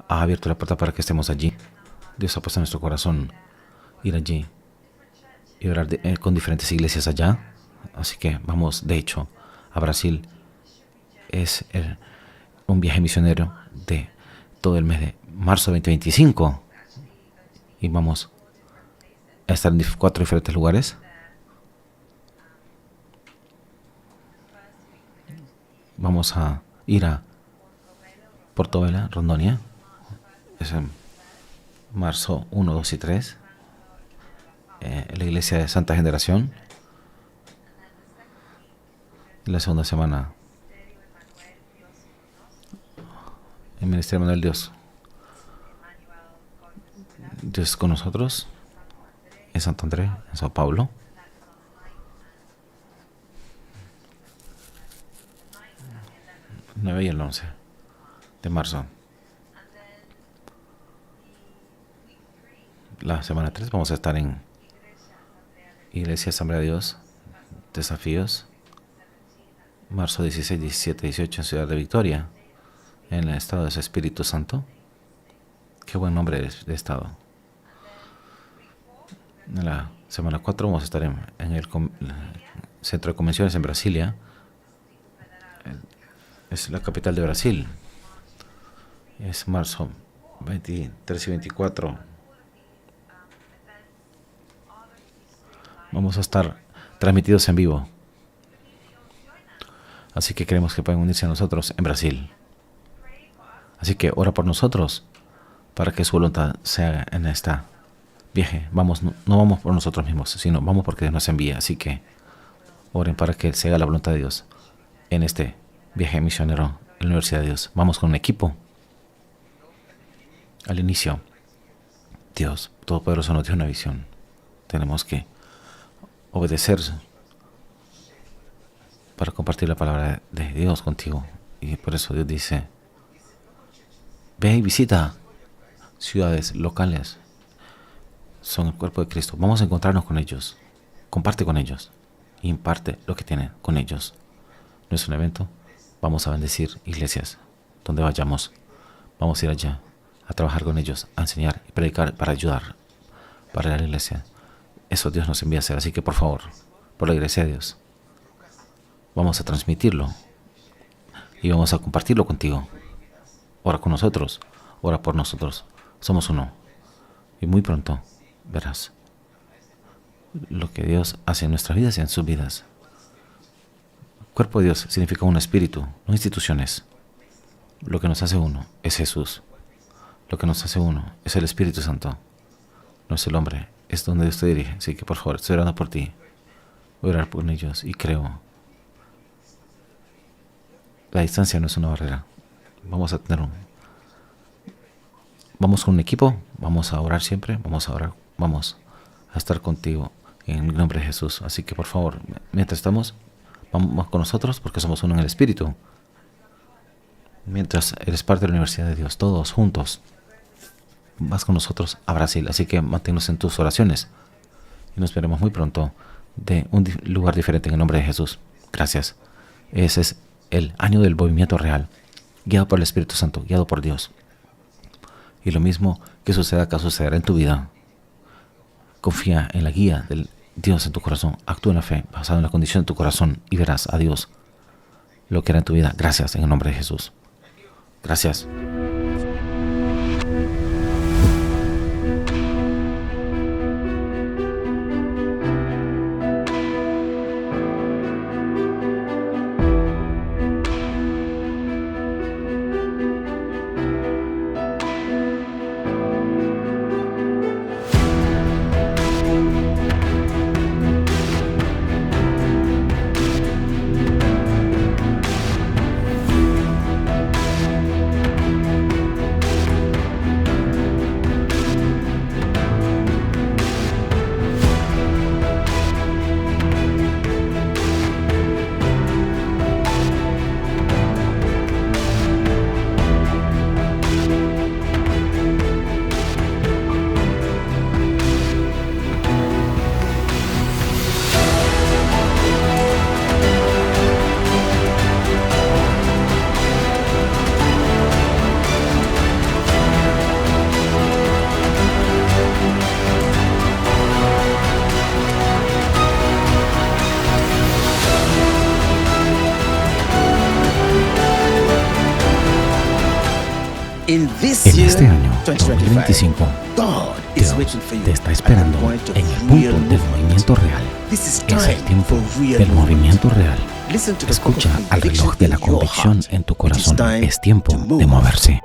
ha abierto la puerta para que estemos allí. Dios ha puesto en nuestro corazón ir allí y orar con diferentes iglesias allá. Así que vamos, de hecho, a Brasil. Es un viaje misionero de todo el mes de marzo 2025. Y vamos a estar en 4 diferentes lugares. Vamos a ir a Portobelo, Rondônia. Es en marzo 1, 2 y 3. La iglesia de Santa Generación. La segunda semana, el Ministerio Manuel Dios. Dios con nosotros. En Santo André, en Sao Paulo. El 9 y el 11 de marzo. La semana 3 vamos a estar en Iglesia Asamblea de Dios, Desafíos, marzo 16, 17, 18 en Ciudad de Victoria, en el estado de Espíritu Santo. Qué buen nombre de estado. En la semana 4 vamos a estar en el Centro de Convenciones en Brasilia. Es la capital de Brasil. Es marzo 23 y 24. Vamos a estar transmitidos en vivo. Así que queremos que puedan unirse a nosotros en Brasil. Así que ora por nosotros para que su voluntad se haga en esta viaje. Vamos, no vamos por nosotros mismos, sino vamos porque Dios nos envía. Así que Oren para que se haga la voluntad de Dios en este viaje misionero en la Universidad de Dios. Vamos con un equipo. Al inicio, Dios Todopoderoso nos dio una visión. Tenemos que obedecer para compartir la palabra de Dios contigo. Y por eso Dios dice, ve y visita ciudades locales. Son el cuerpo de Cristo. Vamos a encontrarnos con ellos. Comparte con ellos. Imparte lo que tienen con ellos. No es un evento. Vamos a bendecir iglesias donde vayamos. Vamos a ir allá a trabajar con ellos, a enseñar y predicar para ayudar para la iglesia. Eso Dios nos envía a hacer. Así que por favor, por la iglesia de Dios, vamos a transmitirlo y vamos a compartirlo contigo. Ora con nosotros, ora por nosotros. Somos uno. Y muy pronto verás lo que Dios hace en nuestras vidas y en sus vidas. Cuerpo de Dios significa un espíritu, no instituciones. Lo que nos hace uno es Jesús. Lo que nos hace uno es el Espíritu Santo. No es el hombre, es donde Dios te dirige. Así que por favor, estoy orando por ti. Voy a orar por ellos y creo. La distancia no es una barrera. Vamos a tener Vamos con un equipo, vamos a orar siempre, vamos a orar, vamos a estar contigo en el nombre de Jesús. Así que por favor, mientras estamos, vamos con nosotros porque somos uno en el Espíritu. Mientras eres parte de la Universidad de Dios, todos juntos, vas con nosotros a Brasil. Así que manténnos en tus oraciones y nos veremos muy pronto de un lugar diferente en el nombre de Jesús. Gracias. Ese es el año del movimiento real, guiado por el Espíritu Santo, guiado por Dios. Y lo mismo que suceda acá sucederá en tu vida. Confía en la guía del Dios en tu corazón. Actúa en la fe, basado en la condición de tu corazón, y verás a Dios lo que hará en tu vida. Gracias en el nombre de Jesús. Gracias. En este año 2025, Dios te está esperando en el punto del movimiento real. Es Es el tiempo del movimiento real. Escucha al reloj de la convicción en tu corazón. Es tiempo de moverse.